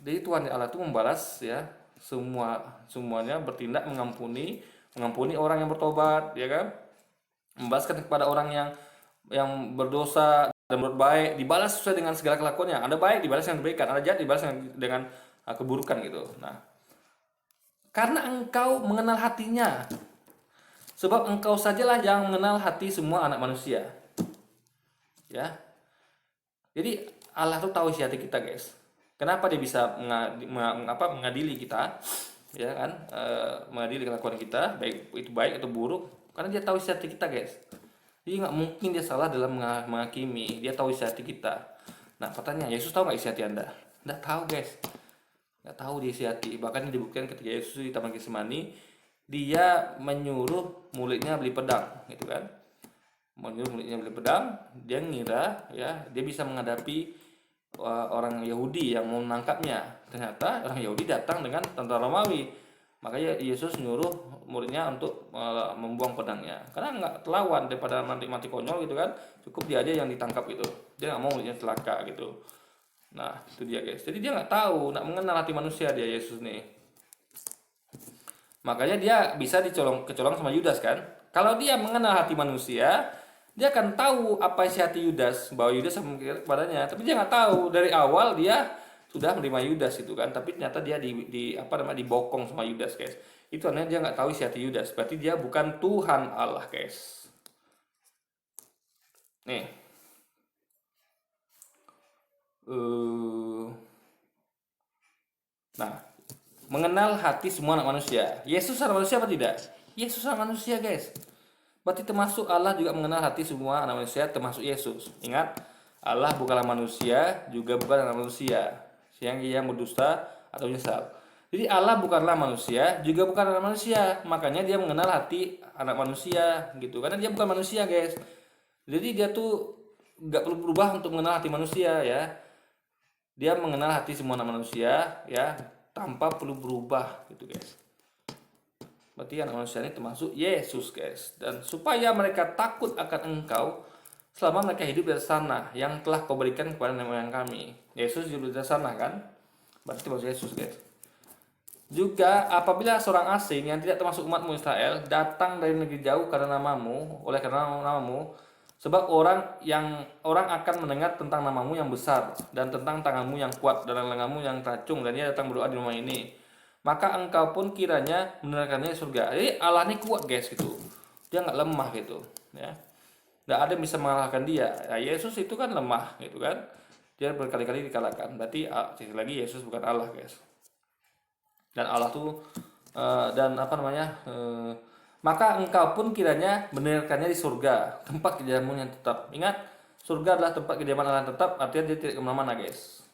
jadi Tuhan Allah itu membalas ya semuanya, bertindak mengampuni orang yang bertobat, ya kan, membalaskan kepada orang yang berdosa dan berbuat baik, dibalas sesuai dengan segala kelakuannya. Ada baik dibalas yang kebaikan, ada jahat dibalas dengan keburukan gitu. Nah, karena engkau mengenal hatinya, sebab engkau sajalah yang mengenal hati semua anak manusia. Ya, jadi Allah tuh tahu isi hati kita guys. Kenapa dia bisa mengadili kita, ya kan? Mengadili kelakuan kita, baik itu baik atau buruk, karena dia tahu isi hati kita guys. Jadi nggak mungkin dia salah dalam menghakimi. Dia tahu isi hati kita. Nah, pertanyaan, Yesus tahu nggak isi hati Anda? Nggak tahu, guys. Nggak tahu dia isi hati. Bahkan dibuktikan ketika Yesus di Taman Getsemani, dia menyuruh muridnya beli pedang, gitu kan? Menyuruh muridnya beli pedang, dia ngira ya dia bisa menghadapi orang Yahudi yang mau menangkapnya. Ternyata orang Yahudi datang dengan tentara Romawi. Makanya Yesus nyuruh muridnya untuk membuang pedangnya. Karena nggak terlawan daripada nanti mati konyol gitu kan. Cukup dia aja yang ditangkap gitu. Dia nggak mau muridnya celaka gitu. Nah itu dia guys. Jadi dia nggak tahu, nggak mengenal hati manusia dia Yesus nih. Makanya dia bisa kecolong sama Yudas kan. Kalau dia mengenal hati manusia, dia akan tahu apa isi hati Yudas, bahwa Yudas kepadanya. Tapi dia nggak tahu dari awal dia sudah menerima Yudas itu kan. Tapi ternyata dia dibokong sama Yudas guys. Itu artinya dia nggak tahu isi hati Yudas. Berarti dia bukan Tuhan Allah guys. Nih. Nah, mengenal hati semua anak manusia. Yesus anak manusia apa tidak? Yesus anak manusia guys. Berarti termasuk Allah juga mengenal hati semua anak manusia, termasuk Yesus. Ingat, Allah bukanlah manusia, juga bukan anak manusia yang berdusta atau menyesal. Jadi Allah bukanlah manusia, juga bukan anak manusia. Makanya dia mengenal hati anak manusia gitu. Karena dia bukan manusia guys. Jadi dia tuh nggak perlu berubah untuk mengenal hati manusia ya. Dia mengenal hati semua anak manusia ya tanpa perlu berubah gitu guys. Berarti anak manusia ini termasuk Yesus guys. Dan supaya mereka takut akan engkau selama mereka hidup di atas tanah yang telah kau berikan kepada nenek moyang kami. Yesus hidup di atas tanah kan? Berarti termasuk Yesus guys. Juga apabila seorang asing yang tidak termasuk umatmu Israel datang dari negeri jauh karena namamu, oleh karena namamu, sebab orang akan mendengar tentang namamu yang besar dan tentang tanganmu yang kuat dan lenganmu yang teracung dan dia datang berdoa di rumah ini, maka engkau pun kiranya mendengarkannya di surga. Jadi Allah ini kuat guys gitu, dia nggak lemah gitu ya, nggak ada yang bisa mengalahkan dia ya. Yesus itu kan lemah gitu kan, dia berkali-kali dikalahkan. Berarti sekali lagi Yesus bukan Allah guys. Dan Allah tuh maka engkau pun kiranya mendengarkannya di surga, tempat kediamanmu yang tetap. Ingat, surga adalah tempat kediaman Allah yang tetap, artinya dia tidak kemana-mana guys.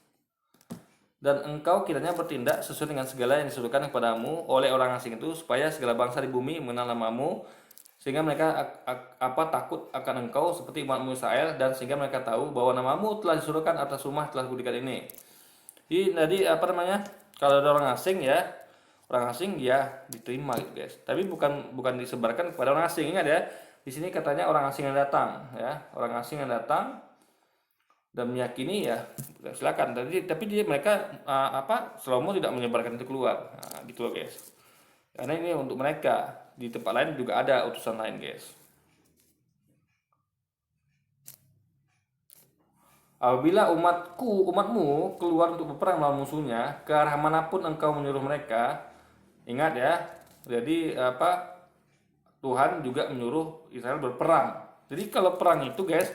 Dan engkau kiranya bertindak sesuai dengan segala yang disuruhkan kepadamu oleh orang asing itu, supaya segala bangsa di bumi mengenal namamu, sehingga mereka takut akan engkau seperti umatmu Israel, dan sehingga mereka tahu bahwa namamu telah disuruhkan atas rumah telah kudikan ini. Jadi kalau ada orang asing ya diterima gitu guys. Tapi bukan disebarkan kepada orang asing. Ingat ya, di sini katanya orang asing yang datang ya, orang asing yang datang dan meyakini ya silakan. Tapi mereka Salomo tidak menyebarkan itu keluar. Nah, gitu loh guys. Karena ini untuk mereka. Di tempat lain juga ada utusan lain guys. Apabila umatmu keluar untuk berperang melawan musuhnya, ke arah manapun engkau menyuruh mereka, ingat ya. Jadi Tuhan juga menyuruh Israel berperang. Jadi kalau perang itu guys,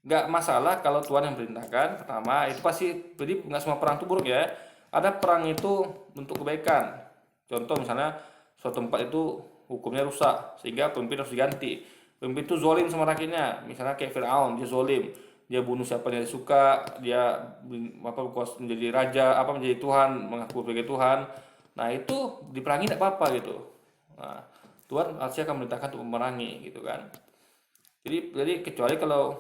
nggak masalah kalau Tuhan yang perintahkan. Pertama itu pasti, jadi nggak semua perang itu buruk ya. Ada perang itu untuk kebaikan. Contoh misalnya suatu tempat itu hukumnya rusak sehingga pemimpin harus diganti. Pemimpin itu zolim sama rakyatnya. Misalnya kayak Firaun, dia zolim, dia bunuh siapa yang dia suka, dia menjadi raja, menjadi Tuhan, mengaku sebagai Tuhan. Nah itu diperangi tidak apa-apa gitu. Nah Tuhan pasti akan memerintahkan untuk memerangi gitu kan. Jadi kecuali kalau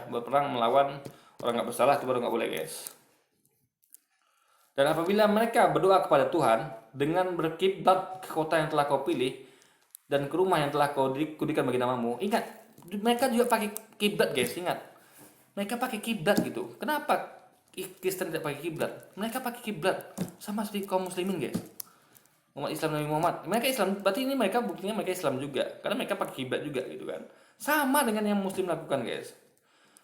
berperang melawan orang nggak bersalah, itu baru nggak boleh guys. Dan apabila mereka berdoa kepada Tuhan dengan berkiblat ke kota yang telah kau pilih dan ke rumah yang telah kau kudikan bagi namamu, ingat mereka juga pakai kiblat guys. Ingat, mereka pakai kiblat gitu. Kenapa Kristen tidak pakai kiblat? Mereka pakai kiblat sama seperti kaum muslimin guys. Umat Islam Nabi Muhammad, mereka Islam, berarti ini buktinya mereka Islam juga, karena mereka pakai kiblat juga gitu kan. Sama dengan yang muslim lakukan guys.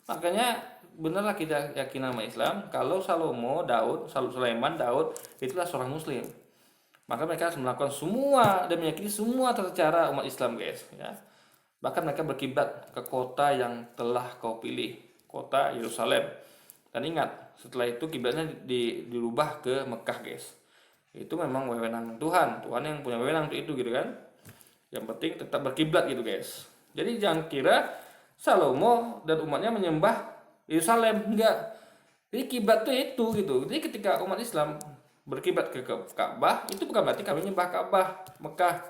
Makanya benarlah kita yakin nama Islam kalau Sulaiman Daud itulah seorang muslim. Maka mereka harus melakukan semua dan meyakini semua tata cara umat Islam guys ya. Bahkan mereka berkiblat ke kota yang telah kau pilih, kota Yerusalem. Dan ingat, setelah itu kiblatnya dirubah ke Mekah guys. Itu memang wewenang Tuhan yang punya wewenang untuk itu gitu kan. Yang penting tetap berkiblat gitu guys. Jadi jangan kira Salomo dan umatnya menyembah Yerusalem, enggak. Jadi kiblat tuh itu gitu. Jadi ketika umat Islam berkiblat ke Ka'bah, itu bukan berarti kami menyembah Ka'bah Mekah.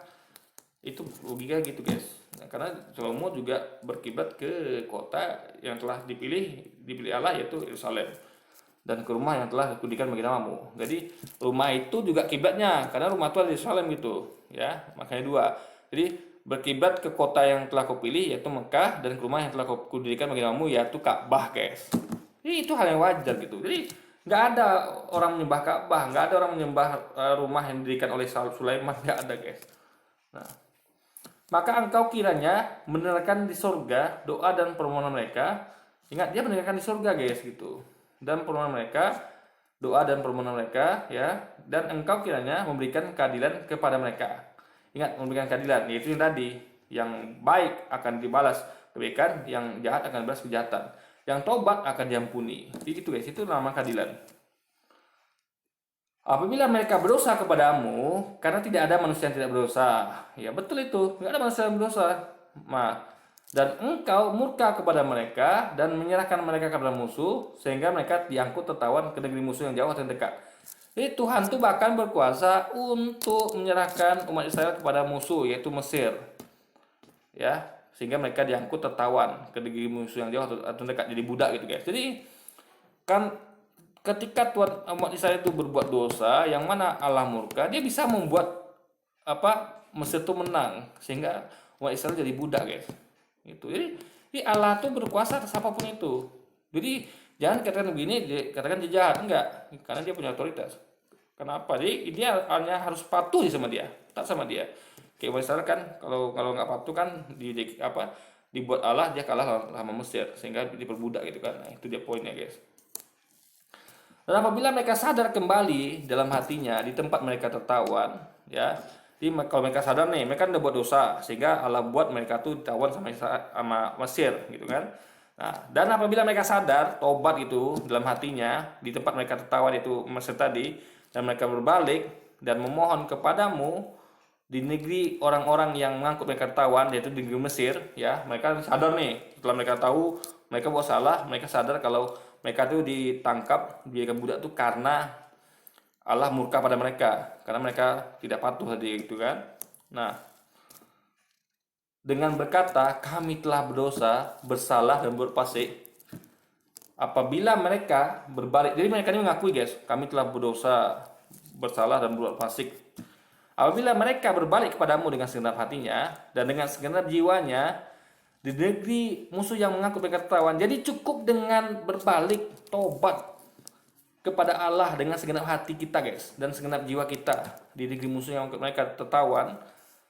Itu logika gitu guys. Nah, karena Salomo juga berkiblat ke kota yang telah dipilih Allah, yaitu Yerusalem, dan ke rumah yang telah dikuduskan bagi namamu. Jadi rumah itu juga kiblatnya, karena rumah itu ada di Yerusalem gitu ya, makanya dua. Jadi berkiblat ke kota yang telah kau pilih, yaitu Mekah, dan ke rumah yang telah kau kuduskan bagi namamu, yaitu Ka'bah guys. Jadi itu hal yang wajar gitu. Jadi nggak ada orang menyembah Ka'bah, nggak ada orang menyembah rumah yang didirikan oleh Sulaiman, nggak ada guys. Nah, maka engkau kiranya mendengarkan di surga doa dan permohonan mereka. Ingat, dia mendengarkan di surga guys gitu. Dan permohonan mereka, doa dan permohonan mereka ya. Dan engkau kiranya memberikan keadilan kepada mereka. Ingat, memberikan keadilan, yaitu yang tadi, yang baik akan dibalas kebaikan, yang jahat akan dibalas kejahatan. Yang tobat akan diampuni. Jadi gitu guys, itu nama keadilan. Apabila mereka berdosa kepadamu, karena tidak ada manusia yang tidak berdosa. Ya betul itu, tidak ada manusia yang berdosa. Nah, dan engkau murka kepada mereka dan menyerahkan mereka kepada musuh, sehingga mereka diangkut tertawan ke negeri musuh yang jauh dan dekat. Jadi Tuhan tuh bahkan berkuasa untuk menyerahkan umat Israel kepada musuh, yaitu Mesir. Ya, sehingga mereka diangkut tertawan ke negeri musuh yang jauh atau dekat, jadi budak gitu guys. Jadi kan ketika Tuhan umat Israel itu berbuat dosa yang mana Allah murka, dia bisa membuat Mesir itu menang sehingga umat Israel jadi budak guys. Itu jadi Allah tuh berkuasa atas apapun itu. Jadi jangan katakan begini, katakan dia jahat, enggak, karena dia punya otoritas. Kenapa? Jadi dia hanya harus patuh sama dia, tak sama dia. Kayak umat Israel kan, kalau nggak patuh kan dibuat Allah, dia kalah sama Mesir sehingga diperbudak gitu kan. Nah itu dia poinnya guys. Dan apabila mereka sadar kembali dalam hatinya di tempat mereka tertawan, ya, jadi kalau mereka sadar nih, mereka udah buat dosa, sehingga Allah buat mereka tuh ditawan sama Mesir, gitu kan. Nah, dan apabila mereka sadar, tobat itu dalam hatinya di tempat mereka tertawan itu Mesir tadi, dan mereka berbalik dan memohon kepadamu di negeri orang-orang yang mengangkut mereka tertawan, yaitu di negeri Mesir, ya, mereka sadar nih, setelah mereka tahu mereka buat salah, mereka sadar kalau mereka tuh ditangkap, dijadikan budak tuh karena Allah murka pada mereka, karena mereka tidak patuh tadi gitu kan. Nah, dengan berkata kami telah berdosa, bersalah dan berpasik, apabila mereka berbalik, jadi mereka ini mengakui guys, kami telah berdosa, bersalah dan berbuat fasik. Apabila mereka berbalik kepadamu dengan segenap hatinya dan dengan segenap jiwanya di negeri musuh yang mengaku mereka tertawan. Jadi cukup dengan berbalik, tobat kepada Allah dengan segenap hati kita guys, dan segenap jiwa kita di negeri musuh yang mereka tertawan.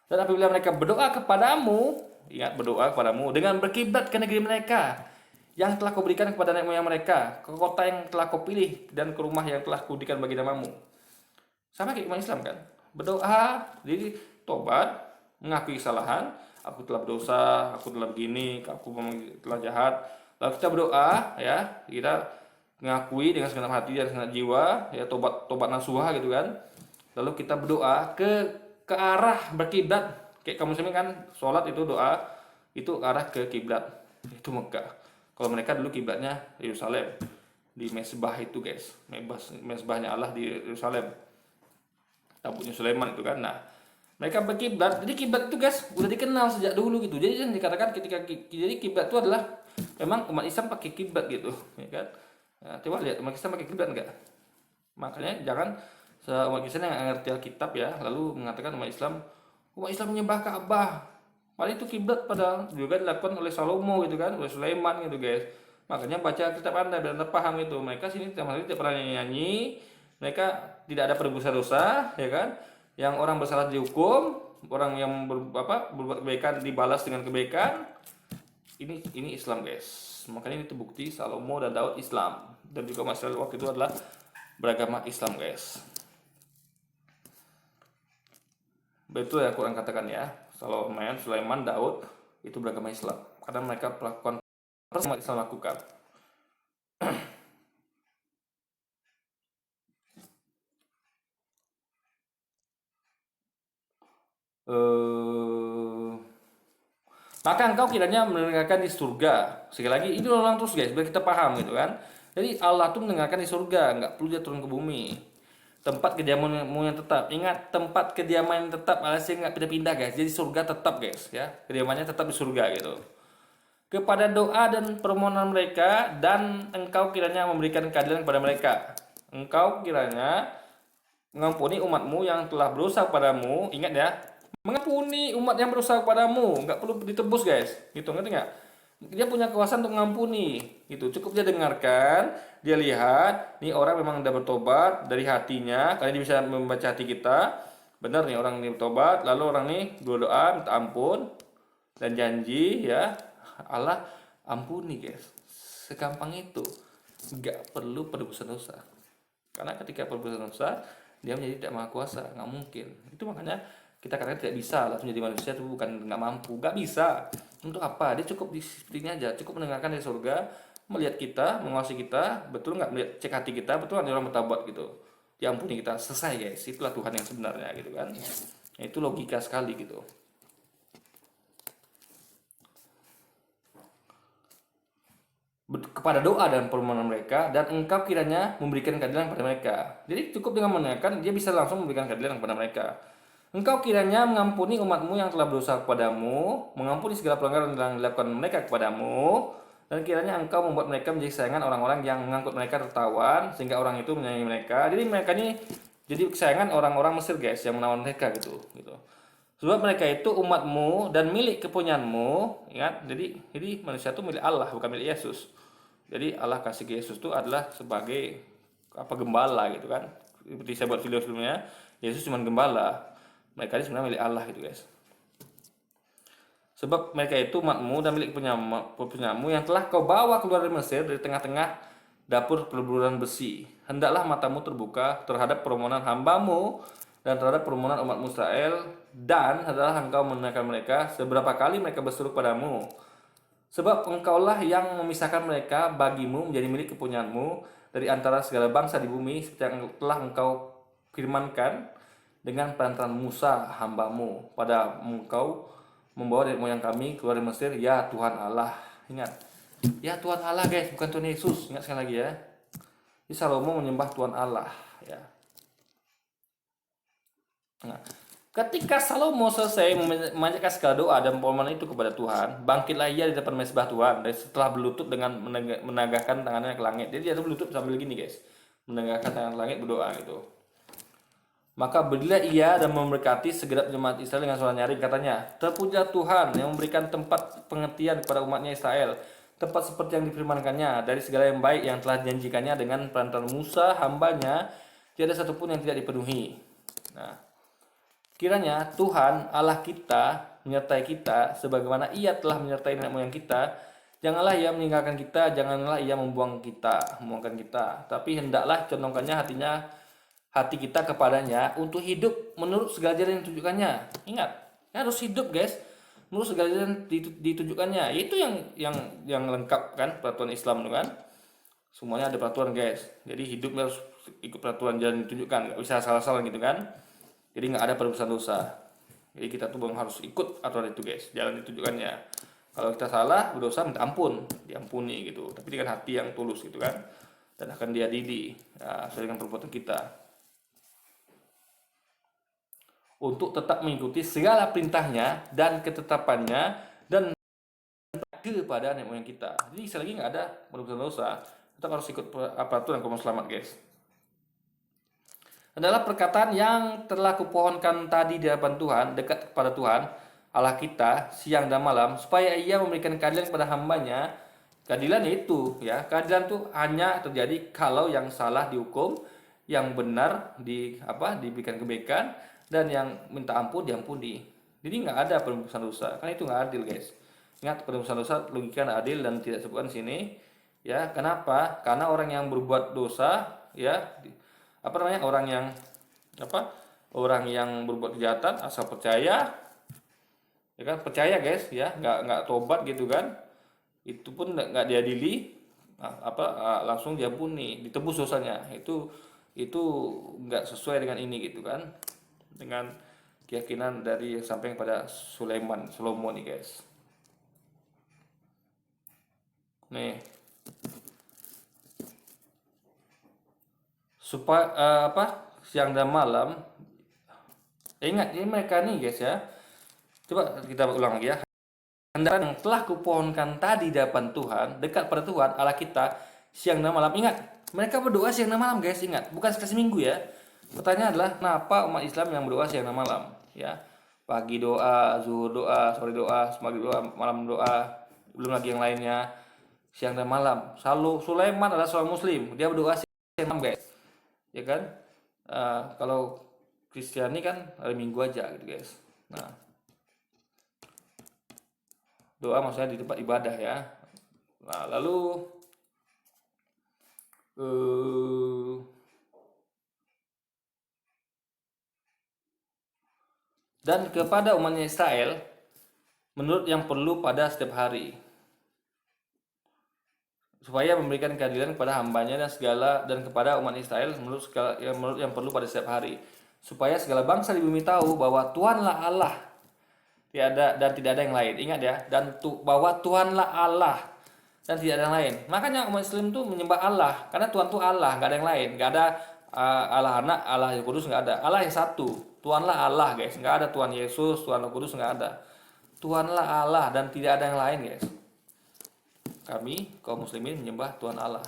Dan apabila mereka berdoa kepadamu, ingat, berdoa kepadamu dengan berkiblat ke negeri mereka yang telah kau berikan kepada nenek moyang mereka, ke kota yang telah kau pilih, dan ke rumah yang telah kuberikan bagi namamu. Sama kayak umat Islam kan, berdoa, jadi tobat, mengakui kesalahan, aku telah berdosa, aku telah begini, aku memang telah jahat. Lalu kita berdoa, ya, kita mengakui dengan segenap hati dan segenap jiwa, ya, tobat nasuha gitu kan. Lalu kita berdoa ke arah berkiblat, kayak kamu sendiri kan, sholat itu doa itu arah ke kiblat, itu Mekah. Kalau mereka dulu kiblatnya Yerusalem, di mesbah itu guys, mesbahnya Allah di Yerusalem, tabutnya Sulaiman itu kan. Nah, mereka berkiblat. Jadi kiblat itu guys udah dikenal sejak dulu gitu. Jadi yang dikatakan jadi kiblat itu adalah memang umat Islam pakai kiblat gitu, ya kan. Nah, coba lihat umat Islam pakai kiblat enggak? Makanya jangan umat Islam yang ngerti Alkitab ya, lalu mengatakan umat Islam menyembah Ka'bah. Padahal itu kiblat, pada juga dilakukan oleh Salomo gitu kan, oleh Sulaiman gitu guys. Makanya baca Alkitab Anda biar Anda paham itu. Mereka sini sama sekali tidak pernah nyanyi, mereka tidak ada perbuatan dosa, ya kan? Yang orang bersalah dihukum, orang yang berbuat kebaikan dibalas dengan kebaikan. Ini Islam guys. Makanya itu bukti Salomo dan Daud Islam, dan juga masyarakat waktu itu adalah beragama Islam guys. Betul ya Quran katakan ya, Salomo, Sulaiman, Daud itu beragama Islam karena mereka melakukan umat Islam lakukan. eh Maka engkau kiranya mendengarkan di surga. Sekali lagi ini ulang terus guys, biar kita paham gitu kan. Jadi Allah tuh mendengarkan di surga, nggak perlu dia turun ke bumi. Tempat kediamanmu yang tetap. Ingat, tempat kediaman yang tetap, alias nggak pindah-pindah guys. Jadi surga tetap guys ya. Kediamannya tetap di surga gitu. Kepada doa dan permohonan mereka, dan engkau kiranya memberikan keadilan kepada mereka. Engkau kiranya mengampuni umatmu yang telah berusaha padamu. Ingat ya, mengampuni umat yang berusaha padamu, nggak perlu ditebus guys, gitu, ngerti nggak? Dia punya kuasa untuk mengampuni, gitu. Cukup dia dengarkan, dia lihat nih orang memang udah bertobat dari hatinya, karena dia bisa membaca hati kita. Benar nih orang ini bertobat, lalu orang ini berdoa minta ampun dan janji ya, Allah ampuni guys, segampang itu, nggak perlu penebusan dosa. Karena ketika penebusan dosa, dia menjadi tidak maha kuasa, nggak mungkin. Itu makanya kita katakan tidak bisa langsung menjadi manusia, itu bukan nggak mampu, nggak bisa. Untuk apa? Dia cukup di sini aja, cukup mendengarkan dari surga, melihat kita, menguasai kita, betul nggak, melihat cek hati kita, betul nggak orang bertobat gitu, diampuni kita, selesai guys. Itulah Tuhan yang sebenarnya gitu kan. Nah, itu logika sekali gitu. Kepada doa dan permohonan mereka, dan engkau kiranya memberikan keadilan kepada mereka. Jadi cukup dengan menanyakan, dia bisa langsung memberikan keadilan kepada mereka. Engkau kiranya mengampuni umatmu yang telah berusaha kepadamu, mengampuni segala pelanggaran yang dilakukan mereka kepadamu, dan kiranya engkau membuat mereka menjadi kesayangan orang-orang yang mengangkut mereka tertawan, sehingga orang itu menyayangi mereka. Jadi mereka ini jadi kesayangan orang-orang Mesir guys, yang menawan mereka gitu. Sebab mereka itu umatmu dan milik kepunyaanmu, ingat. Jadi manusia itu milik Allah, bukan milik Yesus. Jadi Allah kasih ke Yesus itu adalah sebagai apa, gembala gitu kan. Seperti saya buat video sebelumnya, Yesus cuma gembala. Mereka ini sebenarnya milik Allah gitu guys. Sebab mereka itu umatmu dan milik kepunyaanmu yang telah kau bawa keluar dari Mesir, dari tengah-tengah dapur peleburan besi. Hendaklah matamu terbuka terhadap permohonan hambamu dan terhadap permohonan umatmu Israel, dan hendaklah engkau menunaikan mereka seberapa kali mereka berseru padamu. Sebab engkaulah yang memisahkan mereka bagimu menjadi milik kepunyaanmu dari antara segala bangsa di bumi, seperti yang telah engkau firmankan dengan perantaraan Musa hambamu pada engkau membawa dari moyang kami keluar dari Mesir, ya Tuhan Allah. Ingat, ya Tuhan Allah guys, bukan Tuhan Yesus. Ingat sekali lagi ya. Di Salomo menyembah Tuhan Allah ya. Nah, ketika Salomo selesai memanjatkan segala doa dan permohonan itu kepada Tuhan, bangkitlah ia di depan mezbah Tuhan, dan setelah berlutut dengan menegakkan tangannya ke langit. Jadi dia berlutut sambil gini guys, menegakkan tangan ke langit berdoa gitu. Maka berdirilah ia dan memberkati segenap jemaat Israel dengan suara nyaring, katanya, terpujilah Tuhan yang memberikan tempat pengertian kepada umatnya Israel, tempat seperti yang difirmankannya, dari segala yang baik yang telah dijanjikannya dengan perantaraan Musa hambanya, tiada satupun yang tidak dipenuhi. Nah, kiranya Tuhan Allah kita menyertai kita sebagaimana ia telah menyertai nenek moyang kita. Janganlah ia meninggalkan kita, janganlah ia membuangkan kita, tapi hendaklah condongkannya hati kita kepadanya untuk hidup menurut segala jalan yang ditunjukkannya. Ingat, harus hidup guys menurut segala jalan ditunjukkannya. Itu yang lengkap kan, peraturan Islam itu kan. Semuanya ada peraturan guys. Jadi hidup harus ikut peraturan jalan ditunjukkan, nggak bisa salah-salah gitu kan. Jadi nggak ada penebusan dosa. Jadi kita tuh harus ikut aturan itu guys, jalan ditunjukkannya. Kalau kita salah berdosa, minta ampun, diampuni gitu. Tapi dengan hati yang tulus gitu kan, dan akan diadili ya, sesuai dengan perbuatan kita. Untuk tetap mengikuti segala perintahnya dan ketetapannya dan kepada nenek moyang kita. Jadi selagi nggak ada penebusan dosa, tetap harus ikut peraturan kalau mau selamat guys. Adalah perkataan yang telah kupohonkan tadi di hadapan Tuhan, dekat kepada Tuhan Allah kita siang dan malam, supaya ia memberikan keadilan kepada hambanya. Keadilan itu ya, keadilan itu hanya terjadi kalau yang salah dihukum, yang benar diberikan kebaikan, dan yang minta ampun diampuni. Jadi nggak ada penebusan dosa, kan itu nggak adil guys. Ingat, penebusan dosa logika nggak adil dan tidak disebutkan sini ya. Kenapa? Karena orang yang berbuat dosa ya, orang yang berbuat kejahatan asal percaya ya kan, percaya guys ya, nggak tobat gitu kan, itu pun nggak diadili, langsung diampuni, ditebus dosanya. Itu nggak sesuai dengan ini gitu kan, dengan keyakinan dari yang sampai kepada Salomo nih guys. nih supaya siang dan malam. Ingat ini mereka nih guys ya. Coba kita ulang lagi ya. Hendaklah yang telah kupohonkan tadi di hadapan Tuhan, dekat pada Tuhan Allah kita siang dan malam. Ingat, mereka berdoa siang dan malam guys, ingat, bukan sekali seminggu ya. Pertanyaan adalah, kenapa umat Islam yang berdoa siang dan malam? Ya, pagi doa, zuhur doa, sore doa, maghrib doa, malam doa, belum lagi yang lainnya, siang dan malam. Selalu Sulaiman adalah seorang Muslim, dia berdoa siang dan malam guys, ya kan? Kalau Kristiani kan hari Minggu aja gitu guys. Nah, doa maksudnya di tempat ibadah ya. Nah, lalu dan kepada umatnya Israel menurut yang perlu pada setiap hari, supaya memberikan keadilan kepada hambanya dan kepada umat Israel menurut yang perlu pada setiap hari, supaya segala bangsa di bumi tahu bahwa Tuhanlah Allah, tidak ada yang lain. Ingat ya, bahwa Tuhanlah Allah dan tidak ada yang lain. Makanya umat Muslim tuh menyembah Allah karena Tuhan tuh Allah, nggak ada yang lain, nggak ada Allah anak, Allah yang kudus, nggak ada. Allah yang satu, Tuhanlah Allah guys, nggak ada Tuhan Yesus, Tuhan Roh Kudus, nggak ada. Tuhanlah Allah dan tidak ada yang lain guys. Kami kaum muslimin menyembah Tuhan Allah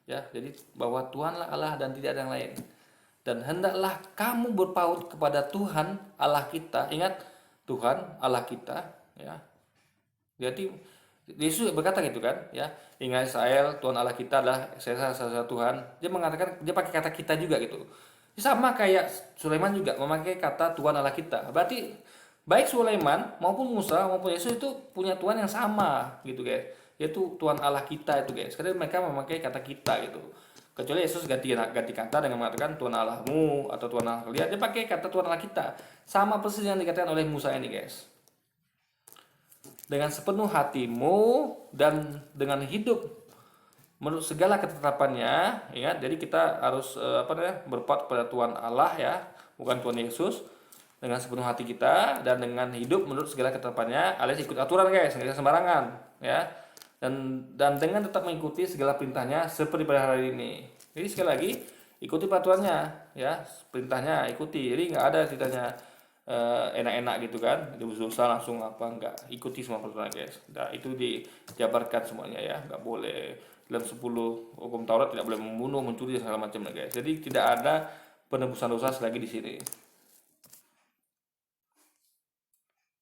ya, jadi bahwa Tuhanlah Allah dan tidak ada yang lain. Dan hendaklah kamu berpaut kepada Tuhan Allah kita. Ingat, Tuhan Allah kita ya. Jadi Yesus berkata gitu kan ya, ingat Israel, Tuhan Allah kita adalah saya salah Tuhan. Dia mengatakan, dia pakai kata kita juga gitu. Sama kayak Sulaiman juga memakai kata Tuhan Allah kita. Berarti baik Sulaiman maupun Musa maupun Yesus itu punya Tuhan yang sama gitu guys, yaitu Tuhan Allah kita itu guys. Karena mereka memakai kata kita gitu. Kecuali Yesus ganti kata dengan mengatakan Tuhan Allahmu atau Tuhan Allah kalian, dia pakai kata Tuhan Allah kita. Sama persis yang dikatakan oleh Musa ini guys. Dengan sepenuh hatimu dan dengan hidup menurut segala ketetapannya. Ingat, jadi kita harus berpaut kepada Tuhan Allah ya, bukan Tuhan Yesus, dengan sepenuh hati kita dan dengan hidup menurut segala ketetapannya, alias ikut aturan guys, nggak sembarangan ya. Dan dengan tetap mengikuti segala perintahnya seperti pada hari ini. Jadi sekali lagi, ikuti peraturannya ya, perintahnya ikuti. Jadi nggak ada ceritanya enak-enak gitu kan, susah langsung enggak, ikuti semua peraturan guys. Nah, itu dijabarkan semuanya ya, nggak boleh dalam 10 hukum Taurat, tidak boleh membunuh, mencuri dan segala macam guys. Jadi tidak ada penebusan dosa selagi di sini.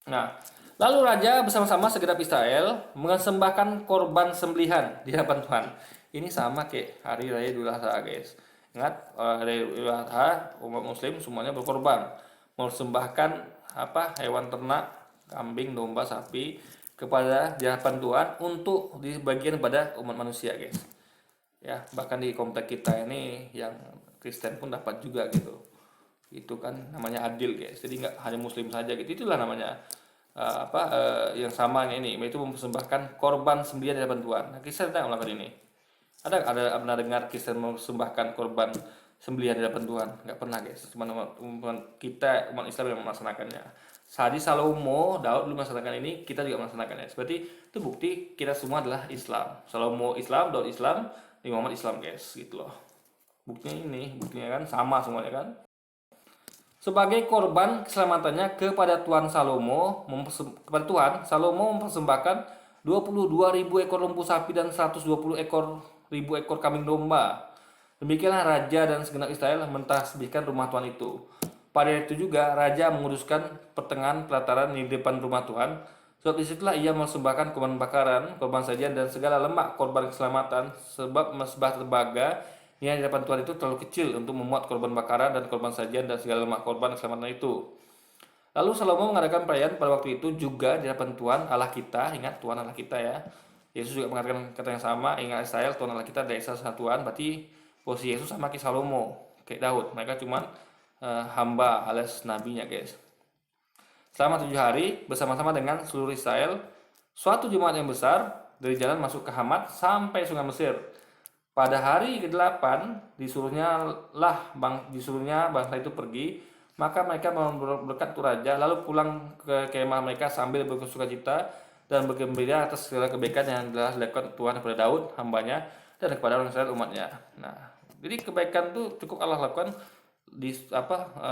Nah, lalu raja bersama-sama segenap Israel mempersembahkan korban sembelihan di hadapan Tuhan. Ini sama kayak hari raya Idul Adha guys. Ingat, hari Idul Adha umat muslim semuanya berkorban, mempersembahkan hewan ternak, kambing, domba, sapi kepada di hadapan Tuhan untuk dibagikan pada umat manusia guys. Ya, bahkan di komplek kita ini yang Kristen pun dapat juga gitu. Itu kan namanya adil guys. Jadi nggak hanya muslim saja gitu. Itulah namanya yang sama ini, yaitu mempersembahkan korban sembelihan di hadapan Tuhan. Nah, Kristen tidak melakukan ini. Ada pernah dengar Kristen mempersembahkan korban sembelihan di hadapan Tuhan? Nggak pernah guys. Cuma kita umat Islam yang melaksanakannya. Sadi Salomo, Daud belum melaksanakan ini, kita juga melaksanakannya. Seperti itu bukti kita semua adalah Islam. Salomo Islam, Daud Islam, Muhammad Islam guys, gitu loh. Buktinya kan sama semuanya kan. Sebagai korban keselamatannya kepada Tuhan Salomo mempersembahkan 22.000 ekor lembu sapi dan 120.000 ekor kambing domba. Demikianlah raja dan segenap Israel mentasbihkan rumah Tuhan itu. Pada itu juga raja menguduskan pertengahan pelataran di depan rumah Tuhan. Sebab disitulah ia mempersembahkan korban bakaran, korban sajian dan segala lemak korban keselamatan, sebab mesbah tembaga yang di hadapan Tuhan itu terlalu kecil untuk memuat korban bakaran dan korban sajian dan segala lemak korban keselamatan itu. Lalu Salomo mengadakan perayaan pada waktu itu juga di hadapan Tuhan Allah kita. Ingat, Tuhan Allah kita ya. Yesus juga mengatakan kata yang sama, ingat Israel, Tuhan Allah kita dari Esa Tuhan. Berarti posisi Yesus sama kayak Salomo, kayak Daud. Mereka cuma hamba alias nabinya guys. Selama 7 hari bersama-sama dengan seluruh Israel, suatu jemaat yang besar dari jalan masuk ke Hamat sampai sungai Mesir. Pada hari ke-8 disuruhnya bangsa itu pergi. Maka mereka berkat untuk raja, lalu pulang ke kemah mereka sambil bersukacita dan bergembira atas segala kebaikan yang telah dilakukan Tuhan kepada Daud hambanya dan kepada orang Israel umatnya. Nah, jadi kebaikan itu cukup Allah lakukan di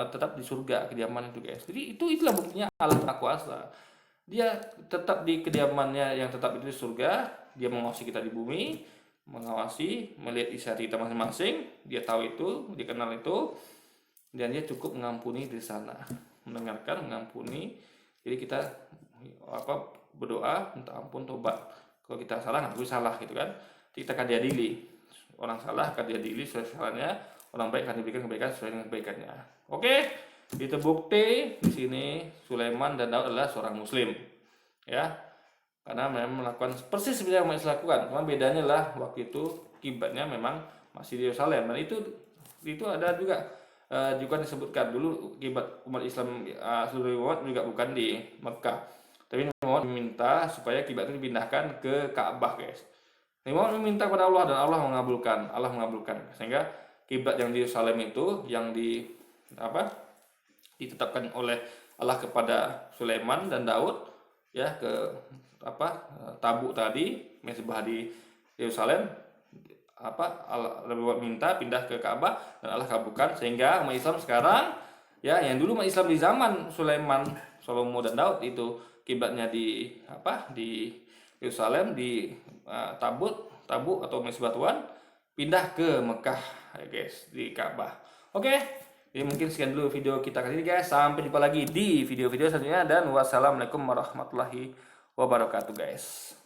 tetap di surga kediaman itu guys. Jadi itulah buktinya Allah Maha Kuasa. Dia tetap di kediamannya yang tetap itu di surga. Dia mengawasi kita di bumi, mengawasi, melihat isi hati kita masing-masing. Dia tahu itu, dia kenal itu, dan dia cukup mengampuni di sana, mendengarkan, mengampuni. Jadi kita berdoa minta ampun, tobat. Kalau kita salah, ngaku salah gitu kan. Kita akan diadili. Orang salah akan diadili sesuai salahnya. Orang baik akan diberikan kebaikan sesuai dengan kebaikannya. Oke, itu bukti di sini Sulaiman dan Daud adalah seorang Muslim, ya, karena memang melakukan persis seperti yang Islam lakukan. Cuma bedanya lah waktu itu kiblatnya memang masih di Yerusalem, dan itu ada juga disebutkan dulu kiblat umat Islam seluruh umat juga bukan di Mekah, tapi Muhammad meminta supaya kiblat itu dipindahkan ke Ka'bah guys. Muhammad meminta kepada Allah dan Allah mengabulkan sehingga kiblat yang di Yerusalem itu yang ditetapkan oleh Allah kepada Sulaiman dan Daud ya ke tabuk tadi mezbah di Yerusalem Allah minta pindah ke Ka'bah dan Allah kabulkan sehingga umat Islam sekarang ya yang dulu umat Islam di zaman Sulaiman, Salomo dan Daud itu kiblatnya di Yerusalem di tabuk atau mezbah Tuhan pindah ke Mekah ya guys, di Ka'bah. Oke, jadi mungkin sekian dulu video kita kali ini guys. Sampai jumpa lagi di video-video selanjutnya dan wassalamualaikum warahmatullahi wabarakatuh guys.